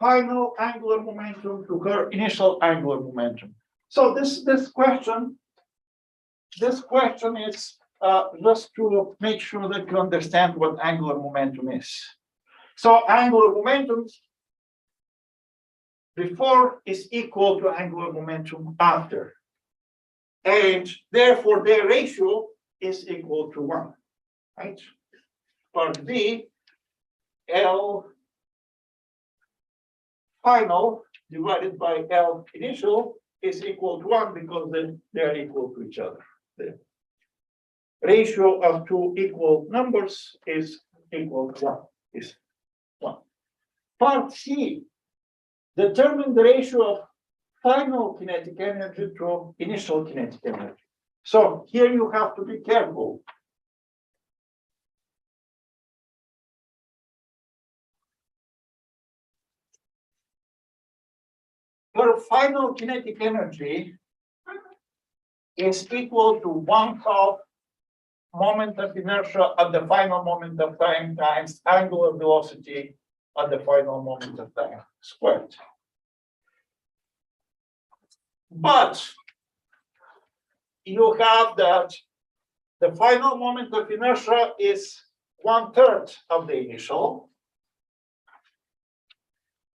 final angular momentum to her initial angular momentum. So this question is just to make sure that you understand what angular momentum is. So angular momentum before is equal to angular momentum after. And therefore their ratio is equal to 1, right? Part B, L final divided by L initial is equal to 1 because they're equal to each other. The ratio of 2 equal numbers is equal to 1, is 1. Part C, determine the ratio of final kinetic energy to initial kinetic energy. So here you have to be careful. Your final kinetic energy is equal to 1/2 moment of inertia at the final moment of time times angular velocity at the final moment of time squared. But you have that the final moment of inertia is 1/3 of the initial.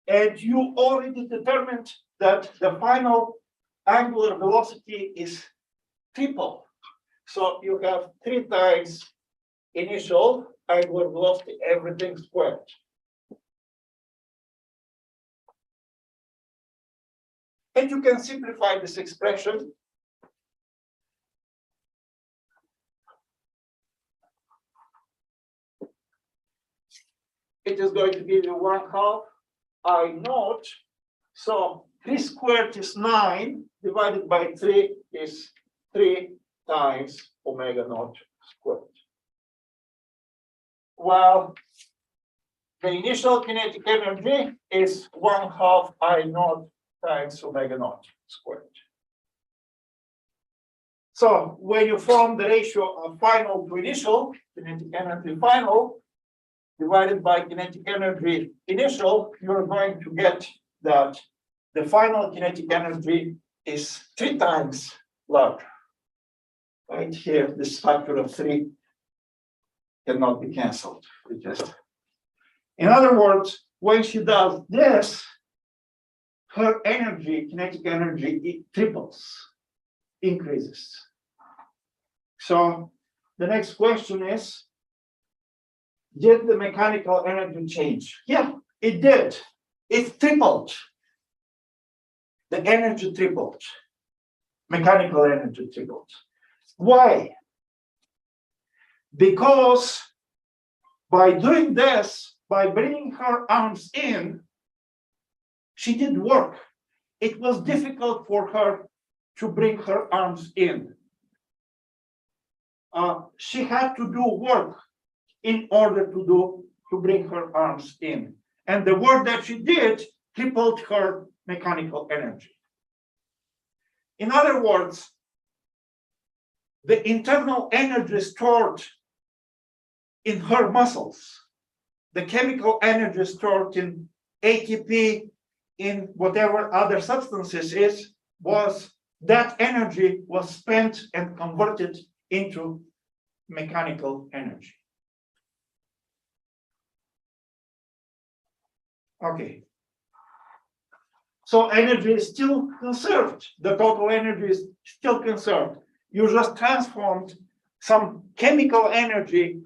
And you already determined that the final angular velocity is triple. So you have 3 times initial angular velocity, everything squared. And you can simplify this expression. It is going to give you 1/2 I naught. So 3 squared is 9, divided by 3 is 3 times omega naught squared. Well, the initial kinetic energy is 1/2 I naught times omega naught squared. So when you form the ratio of final to initial, kinetic energy final, divided by kinetic energy initial, you're going to get that the final kinetic energy is 3 times larger. Right here, this factor of 3 cannot be canceled. In other words, when she does this, her energy, kinetic energy, it triples, increases. So the next question is, did the mechanical energy change? Yeah, it did. It tripled. The energy tripled. Mechanical energy tripled. Why? Because by doing this, by bringing her arms in, she did work. It was difficult for her to bring her arms in. She had to do work in order to bring her arms in. And the work that she did tripled her mechanical energy. In other words, the internal energy stored in her muscles, the chemical energy stored in ATP, in whatever other substances that energy was spent and converted into mechanical energy. Okay. So energy is still conserved. The total energy is still conserved. You just transformed some chemical energy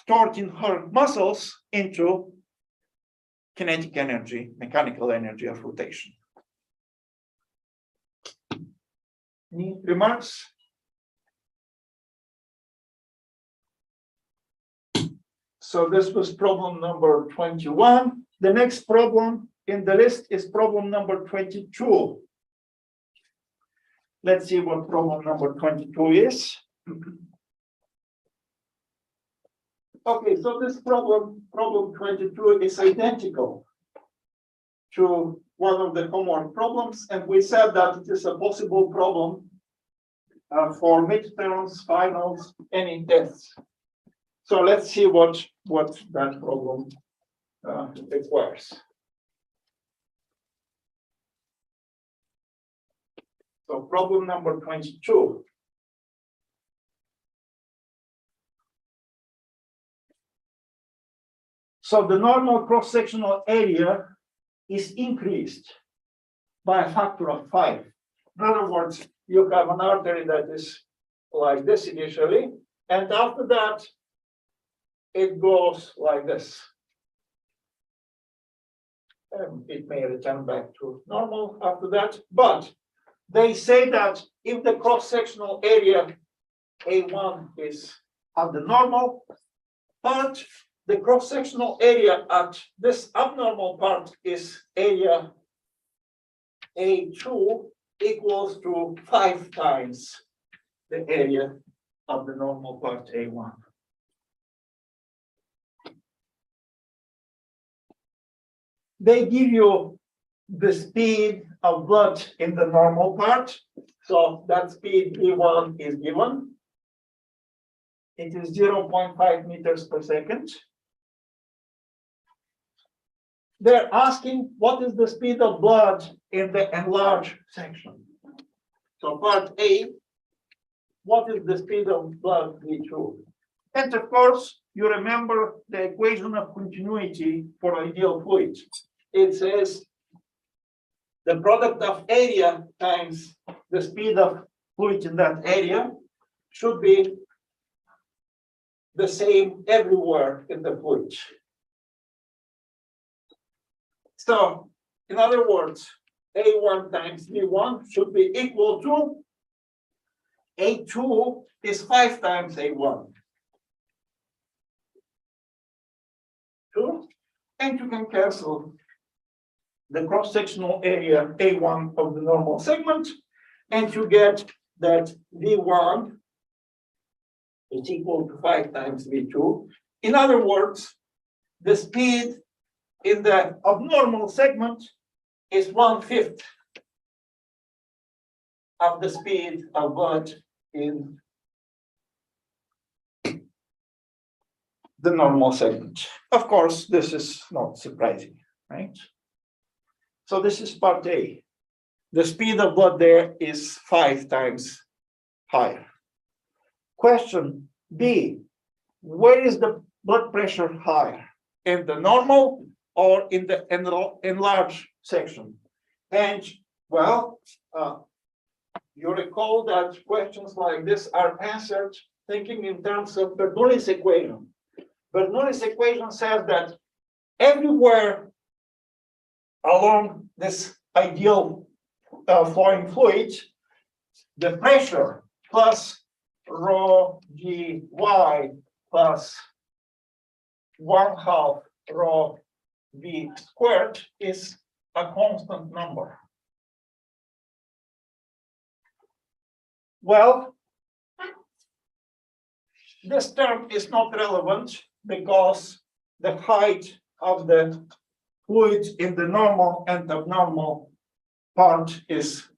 stored in her muscles into kinetic energy, mechanical energy of rotation. Any remarks? So this was problem number 21. The next problem in the list is problem number 22. Let's see what problem number 22 is. Okay, so this problem 22 is identical to one of the homework problems, and we said that it is a possible problem for midterms, finals, any tests. So let's see what that problem requires. So problem number 22. So the normal cross-sectional area is increased by a factor of 5. In other words, you have an artery that is like this initially, and after that, it goes like this. And it may return back to normal after that, but they say that if the cross-sectional area A1 is at the normal part, the cross-sectional area at this abnormal part is area A2 equals to 5 times the area of the normal part A1. They give you the speed of blood in the normal part. So that speed V1 is given. It is 0.5 meters per second. They're asking what is the speed of blood in the enlarged section. So part A, what is the speed of blood V2? And of course, you remember the equation of continuity for ideal fluid. It says the product of area times the speed of fluid in that area should be the same everywhere in the fluid. So, in other words, A1 times V1 should be equal to A2 is 5 times A1. 2, and you can cancel the cross-sectional area A1 of the normal segment, and you get that V1 is equal to 5 times V2. In other words, the speed in the abnormal segment is 1/5 of the speed of blood in the normal segment. Of course, this is not surprising, right? So this is part A. The speed of blood there is 5 times higher. Question B, where is the blood pressure higher? In the normal or in the enlarged section? And well, you recall that questions like this are answered thinking in terms of Bernoulli's equation. Bernoulli's equation says that everywhere along this ideal flowing fluid, the pressure plus rho Gy plus 1/2 rho V squared is a constant number. Well, this term is not relevant because the height of the fluid in the normal and abnormal part is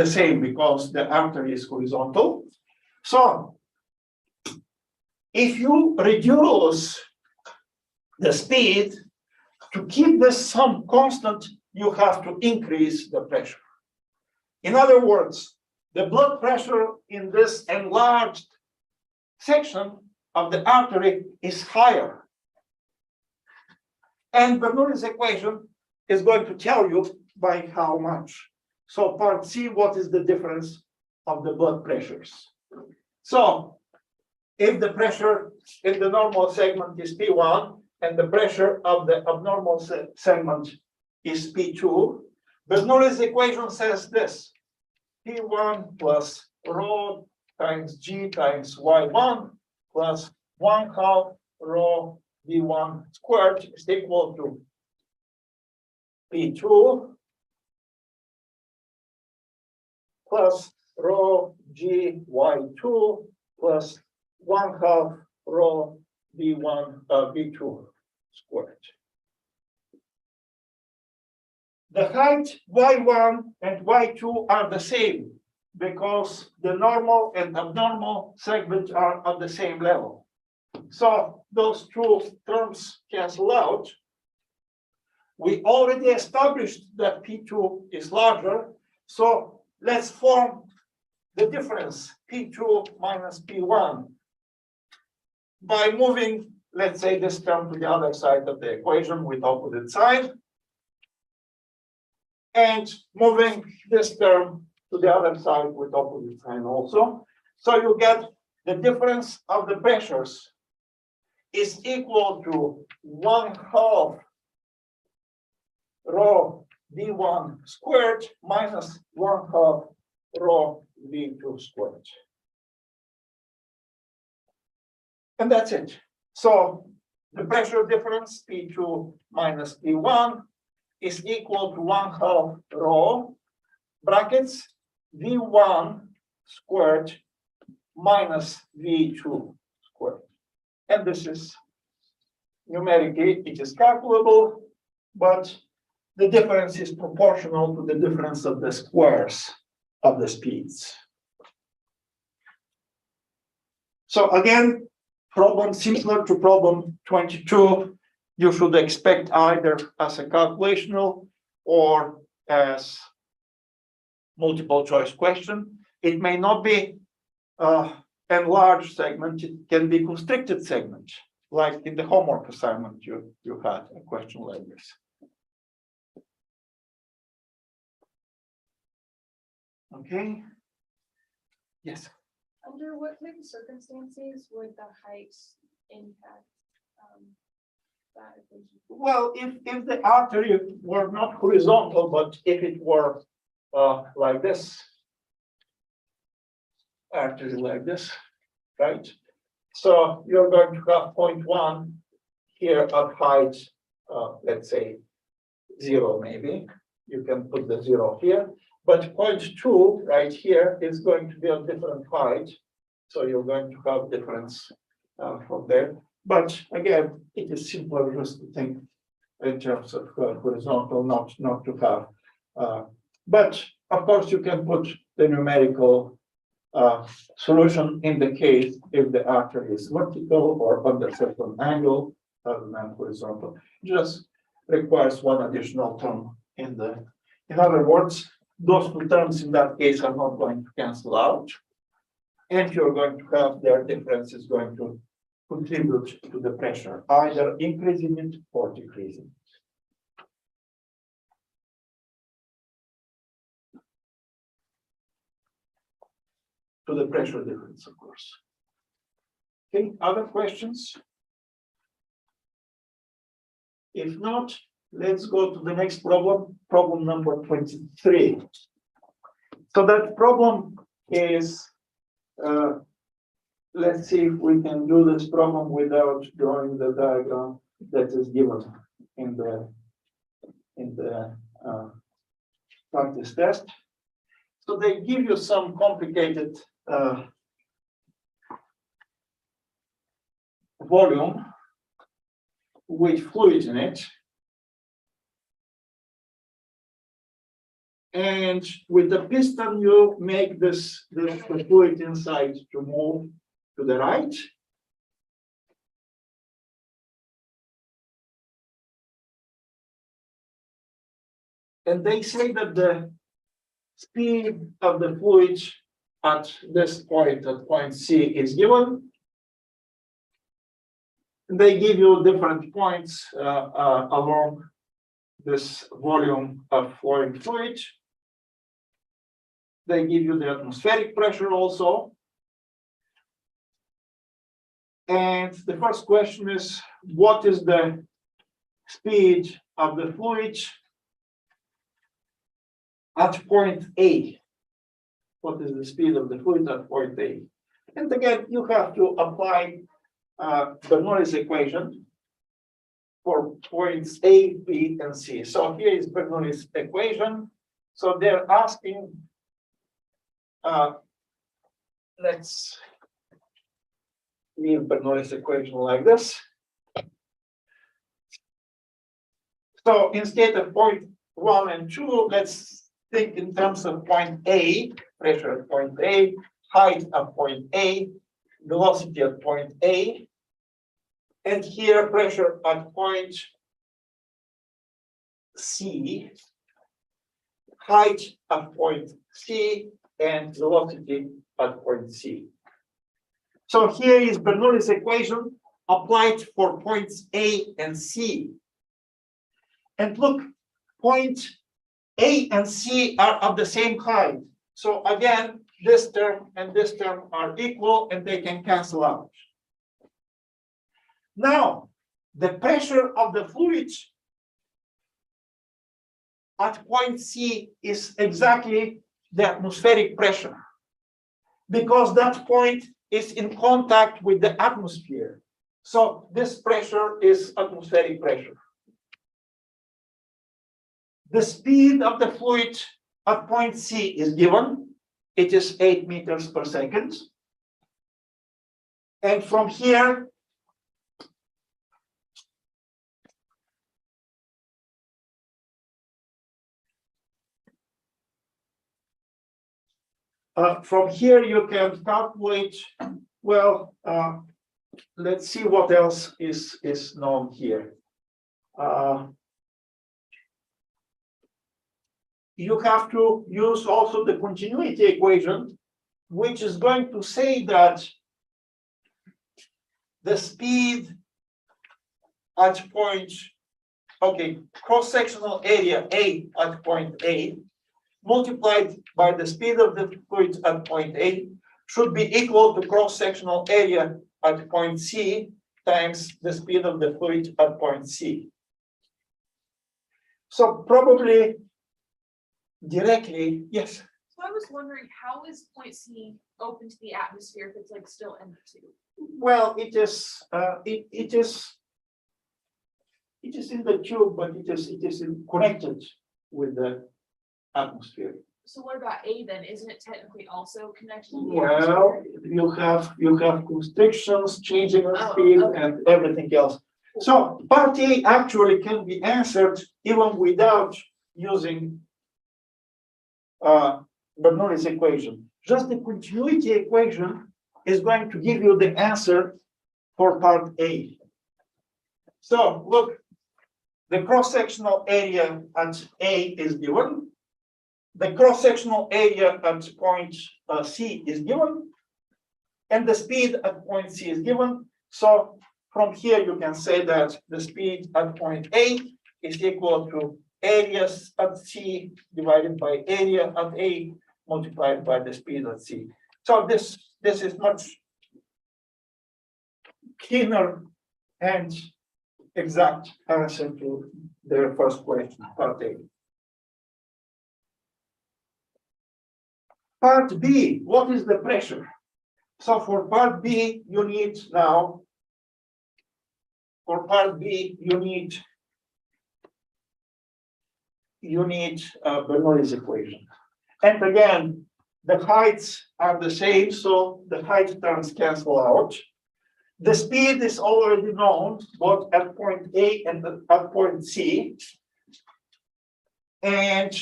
the same because the artery is horizontal. So if you reduce the speed to keep the sum constant, you have to increase the pressure. In other words, the blood pressure in this enlarged section of the artery is higher. And Bernoulli's equation is going to tell you by how much. So part C, what is the difference of the blood pressures? So if the pressure in the normal segment is P1 and the pressure of the abnormal segment is P2, Bernoulli's equation says this: P1 plus rho times G times Y1 plus 1/2 rho V1 squared is equal to P2 plus rho G Y2 plus 1/2 rho V1 V2 squared. The height Y1 and Y2 are the same because the normal and abnormal segments are at the same level. So those two terms cancel out. We already established that P2 is larger, so let's form the difference, P2 minus P1, by moving, let's say, this term to the other side of the equation with opposite sign, and moving this term to the other side with opposite sign also. So you get the difference of the pressures is equal to 1/2 rho V1 squared minus 1/2 rho V2 squared. And that's it. So the pressure difference P2 minus P1 is equal to 1/2 rho brackets V1 squared minus V2 squared. And this is numerically, it is calculable, but the difference is proportional to the difference of the squares of the speeds. So again, problem similar to problem 22, you should expect either as a calculational or as multiple choice question. It may not be enlarged segment, it can be constricted segment, like in the homework assignment you had a question like this. Okay. Yes. Under what type of circumstances would the height impact that equation? Well, if the artery were not horizontal, but if it were like this, artery like this, right? So you're going to have 0.1 here at height, let's say 0 maybe. You can put the 0 here. But 0.2 right here is going to be a different height. So you're going to have difference from there. But again, it is simpler just to think in terms of horizontal, not to have. But of course, you can put the numerical solution in the case if the artery is vertical or under certain angle other than horizontal. It just requires one additional term in the. In other words, those two terms in that case are not going to cancel out, and you're going to have their difference is going to contribute to the pressure, either increasing it or decreasing it. To the pressure difference, of course. Okay, other questions? If not, let's go to the next problem, problem number 23. So that problem is, let's see if we can do this problem without drawing the diagram that is given in the practice test. So they give you some complicated volume with fluid in it. And with the piston, you make the fluid inside to move to the right. And they say that the speed of the fluid at this point, at point C, is given. And they give you different points along this volume of flowing fluid. They give you the atmospheric pressure also. And the first question is, what is the speed of the fluid at point A? What is the speed of the fluid at point A? And again, you have to apply Bernoulli's equation for points A, B, and C. So here is Bernoulli's equation. So they're asking, let's leave Bernoulli's equation like this. So instead of point 1 and 2, let's think in terms of point A, pressure at point A, height at point A, velocity at point A, and here pressure at point C, height at point C, and velocity at point C. So here is Bernoulli's equation applied for points A and C. And look, point A and C are of the same height. So again, this term and this term are equal and they can cancel out. Now, the pressure of the fluid at point C is exactly the atmospheric pressure, because that point is in contact with the atmosphere. So this pressure is atmospheric pressure. The speed of the fluid at point C is given. It is 8 meters per second. And from here, you can calculate, well, let's see what else is known here. You have to use also the continuity equation, which is going to say that the speed at point, okay, cross-sectional area A at point A multiplied by the speed of the fluid at point A should be equal to cross-sectional area at point C times the speed of the fluid at point C. So probably directly, yes. So I was wondering, how is point C open to the atmosphere if it's like still empty? Well, it is in the tube, but it is connected with the atmosphere. So what about A then? Isn't it technically also connected to the Well, atmosphere? you have constrictions, changing of Oh, speed, okay. and everything else. So part A actually can be answered even without using Bernoulli's equation. Just the continuity equation is going to give you the answer for part A. So look, the cross-sectional area at A is given. The cross-sectional area at point C is given. And the speed at point C is given. So from here, you can say that the speed at point A is equal to areas at C divided by area at A multiplied by the speed at C. So this is much cleaner and exact answer to their first question, part A. Part B, what is the pressure? So for part B, you need now, for part B, you need Bernoulli's equation. And again, the heights are the same, so the height terms cancel out. The speed is already known, both at point A and at point C. And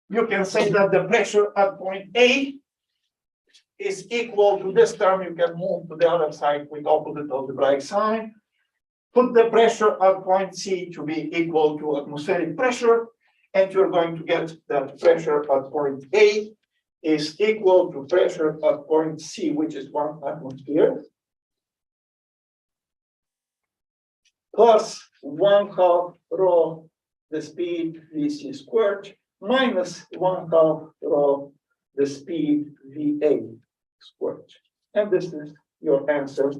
you can say that the pressure at point A is equal to this term. You can move to the other side with opposite algebraic sign. Put the pressure at point C to be equal to atmospheric pressure, and you're going to get that pressure at point A is equal to pressure at point C, which is 1 atmosphere, plus 1/2 rho the speed VC squared minus 1/2 rho the speed VA squared. And this is your answer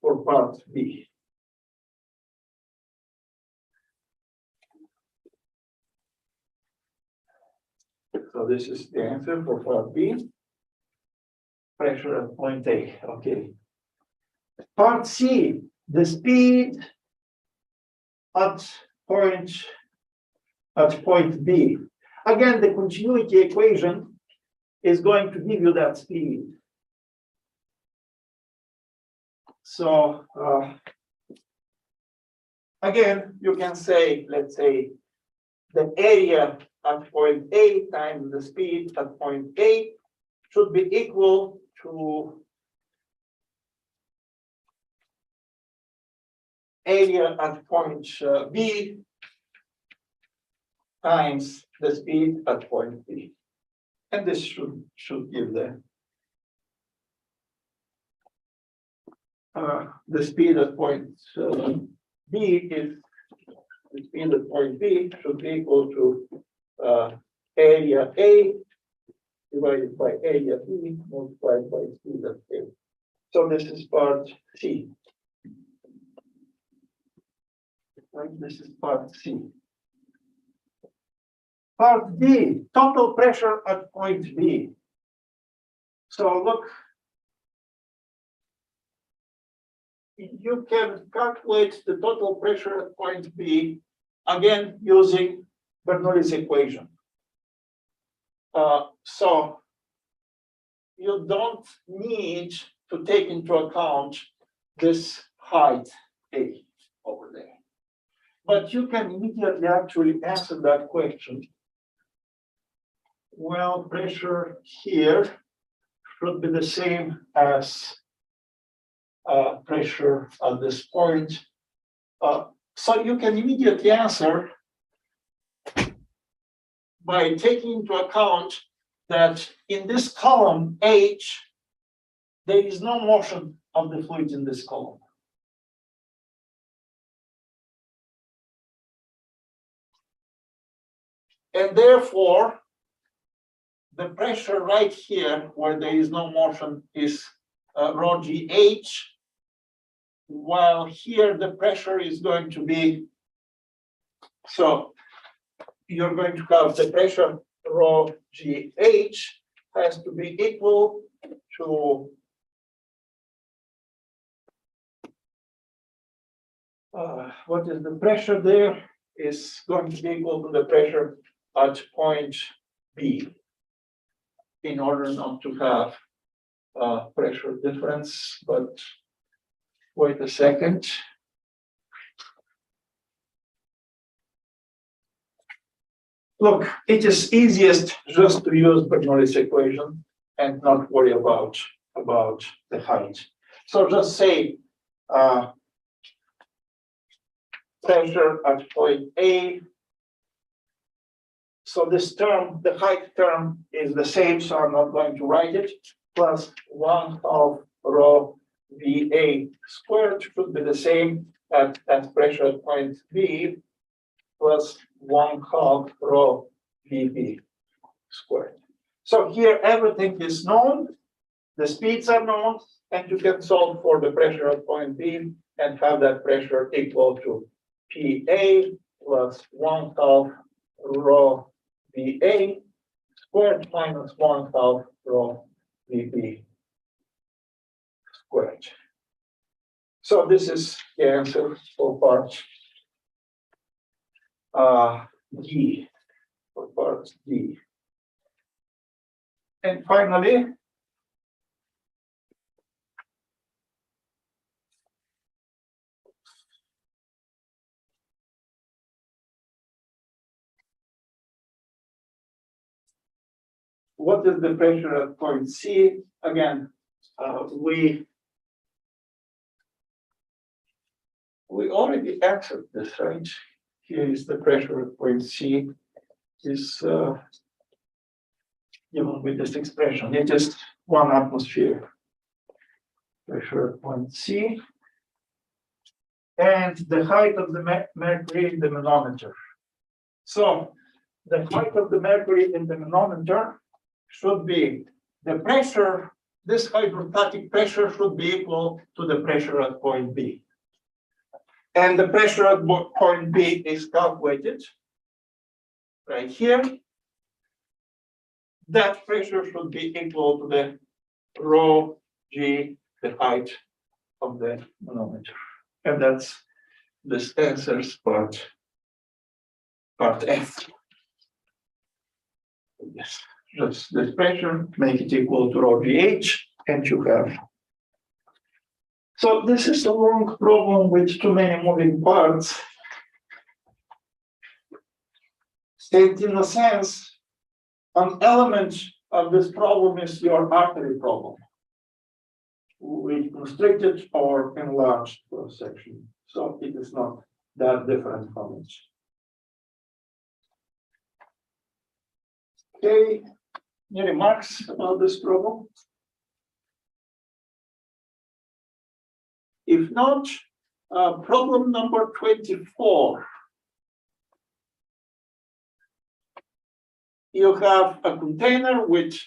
for part B. So this is the answer for part B. Pressure at point A, okay. Part C, the speed at point B. Again, the continuity equation is going to give you that speed. So again, you can say, let's say, the area at point A times the speed at point A should be equal to area at point B times the speed at point B. And this should give the speed at point B is the speed at point B should be equal to area A divided by area B multiplied by speed at A. So this is part C. Right, this is part C. Part D, total pressure at point B. So look, you can calculate the total pressure at point B, again, using Bernoulli's equation. So you don't need to take into account this height A over there. But you can immediately actually answer that question. Well, pressure here should be the same as pressure at this point. So you can immediately answer by taking into account that in this column H, there is no motion of the fluid in this column. And therefore, the pressure right here, where there is no motion, is rho GH, while here the pressure is going to be, so you're going to have the pressure rho GH has to be equal to what is the pressure there is going to be equal to the pressure at point B in order not to have pressure difference, but wait a second. Look, it is easiest just to use Bernoulli's equation and not worry about the height. So just say pressure at point A. So this term, the height term is the same, so I'm not going to write it, plus 1/2 rho VA squared should be the same as pressure at point B, plus 1/2 rho VB squared. So here everything is known, the speeds are known, and you can solve for the pressure at point B and have that pressure equal to PA plus 1/2 rho VA squared minus 1/2 rho VB squared. So this is the answer for part D. For part D. And finally, what is the pressure at point C? Again, we already answered this, right? Here is the pressure at point C is given with this expression. It is 1 atmosphere. Pressure at point C. And the height of the mercury in the manometer. So the height of the mercury in the manometer should be the pressure this hydrostatic pressure should be equal to the pressure at point B. And the pressure at point B is calculated right here. That pressure should be equal to the rho G, the height of the manometer. And that's this answers part F. Yes, just this pressure, make it equal to rho GH, and you have. So this is a long problem with too many moving parts. And in a sense, an element of this problem is your artery problem, with constricted or enlarged cross section. So it is not that different from it. Okay, any remarks about this problem? If not, problem number 24. You have a container with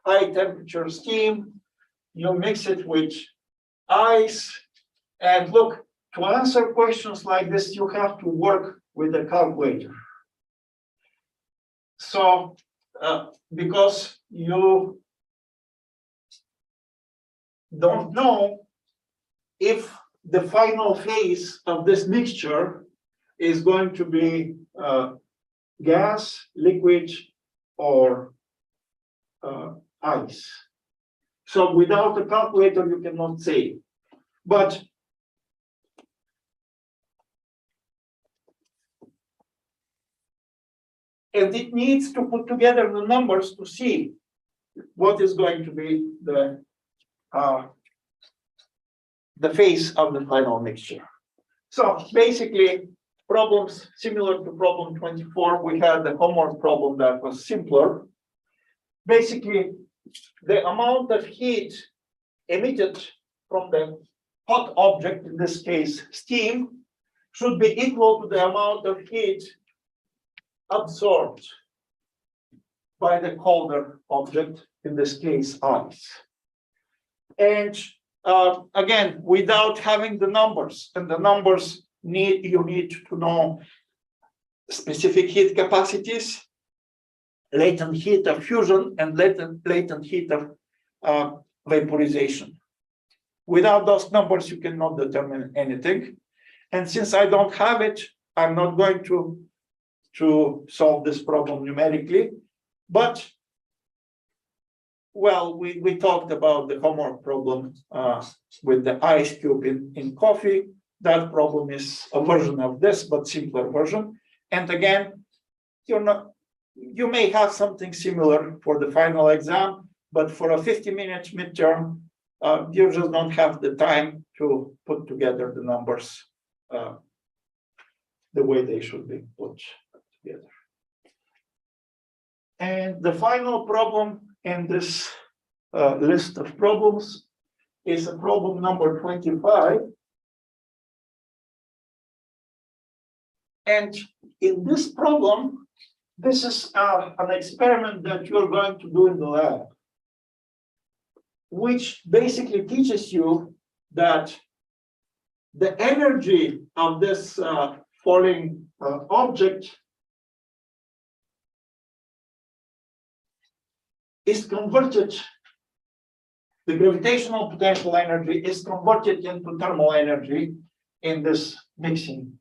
high temperature steam. You mix it with ice. And look, to answer questions like this, you have to work with a calculator. So, because you don't know if the final phase of this mixture is going to be gas, liquid, or ice. So without a calculator, you cannot say. But and it needs to put together the numbers to see what is going to be the phase of the final mixture. So basically, problems similar to problem 24, we had the homework problem that was simpler. Basically, the amount of heat emitted from the hot object, in this case steam, should be equal to the amount of heat absorbed by the colder object, in this case ice. And again, without having the numbers, and the numbers you need to know specific heat capacities, latent heat of fusion, and latent heat of vaporization. Without those numbers, you cannot determine anything. And since I don't have it, I'm not going to solve this problem numerically. But, well, we talked about the homework problem with the ice cube in coffee. That problem is a version of this, but simpler version. And again, you may have something similar for the final exam, but for a 50-minute midterm, you just don't have the time to put together the numbers the way they should be put together. And the final problem in this list of problems is a problem number 25. And in this problem, this is an experiment that you're going to do in the lab, which basically teaches you that the energy of this falling object is converted, the gravitational potential energy is converted into thermal energy in this mixing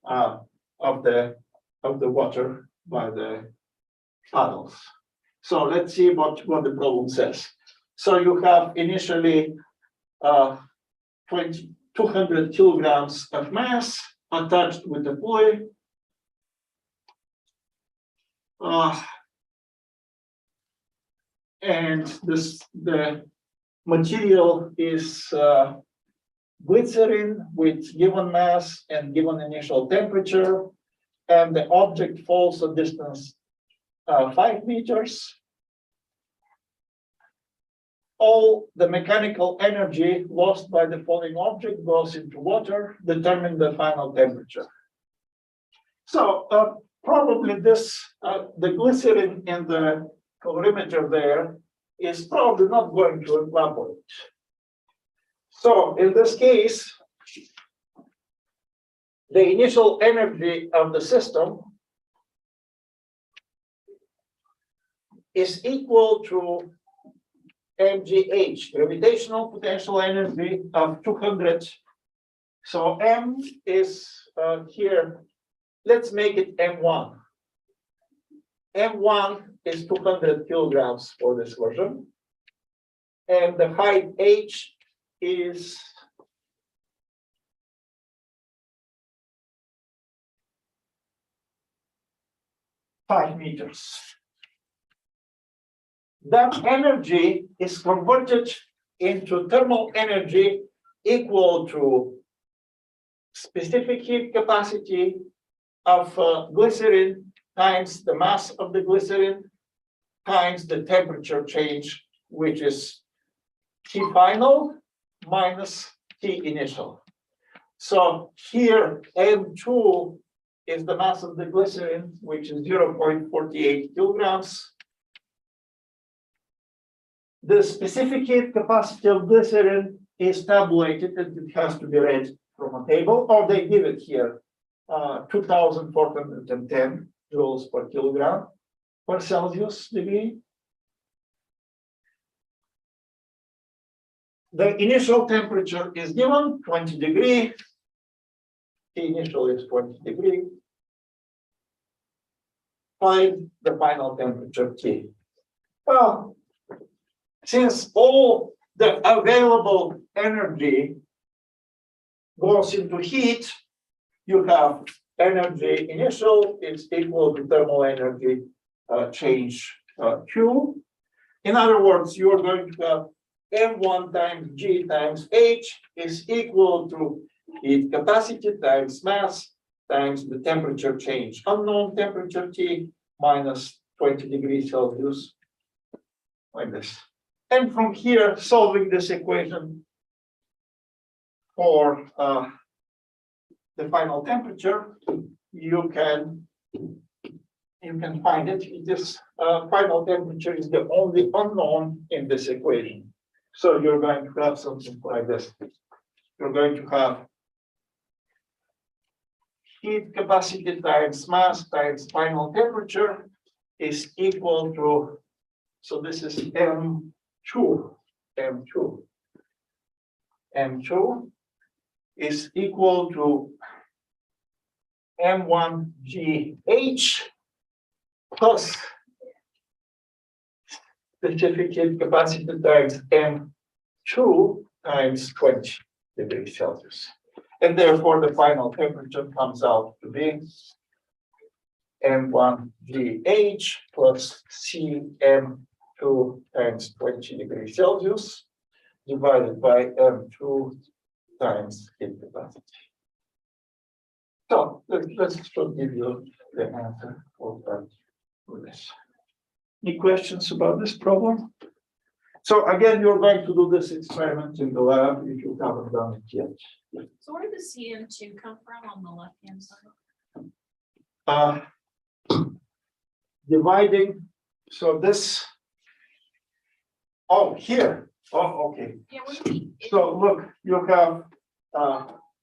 of the water by the paddles. So let's see what the problem says. So you have initially 200 kilograms of mass attached with the pulley. And the material is glycerin with given mass and given initial temperature, and the object falls a distance 5 meters. All the mechanical energy lost by the falling object goes into water, determine the final temperature. So probably this, the glycerin in the colorimeter there is probably not going to evaporate. So in this case, the initial energy of the system is equal to mgh, gravitational potential energy of 200. So m is here. Let's make it m1. M1 is 200 kilograms for this version. And the height h is 5 meters. That energy is converted into thermal energy equal to specific heat capacity of glycerin times the mass of the glycerin times the temperature change, which is T final minus T initial. So here M2 is the mass of the glycerin, which is 0.48 kilograms. The specific heat capacity of glycerin is tabulated, and it has to be read from a table, or they give it here, 2,410 joules per kilogram per Celsius degree. The initial temperature is given 20 degree. The initial is 20 degree. Find the final temperature T. Well, since all the available energy goes into heat, you have energy initial is equal to thermal energy change Q. In other words, you are going to have M1 times G times H is equal to heat capacity times mass times the temperature change, unknown temperature T minus 20 degrees Celsius, like this. And from here, solving this equation for the final temperature, you can find it. This final temperature is the only unknown in this equation. So you're going to have something like this. You're going to have heat capacity times mass times final temperature is equal to, so this is M2. M2 is equal to M1GH plus specific heat capacity times M2 times 20 degrees Celsius. And therefore, the final temperature comes out to be M1GH plus CM2 times 20 degrees Celsius divided by M2 times heat capacity. So let's give you the answer for that for this. Any questions about this problem? So again, you're going to do this experiment in the lab if you haven't done it yet. So where did the CM2 come from on the left-hand side? Dividing, so this, oh, here, oh, okay. Yeah, what do we? So look, you have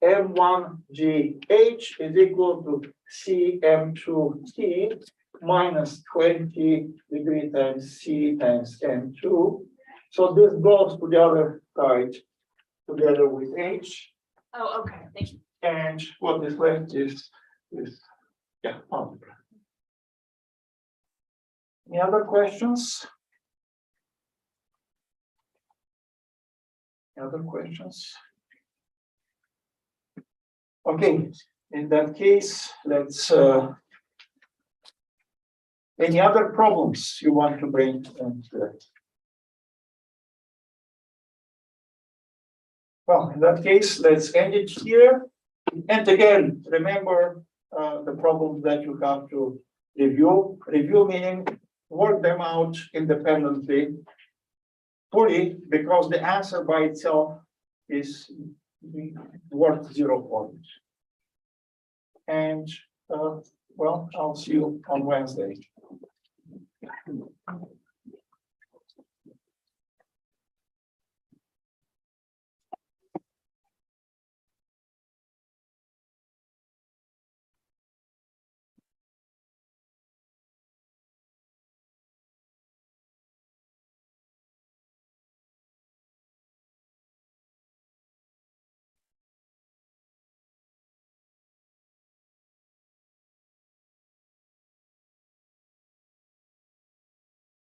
M1GH is equal to CM2T minus 20 degree times C times M2. So this goes to the other side together with H. Oh, okay, thank you. And what is left is yeah, algebra. Any other questions? Any other questions? Okay, in that case, let's any other problems you want to bring? Well, in that case, let's end it here. And again, remember the problems that you have to review. Review meaning work them out independently, fully, because the answer by itself is worth 0 points. And well, I'll see you on Wednesday.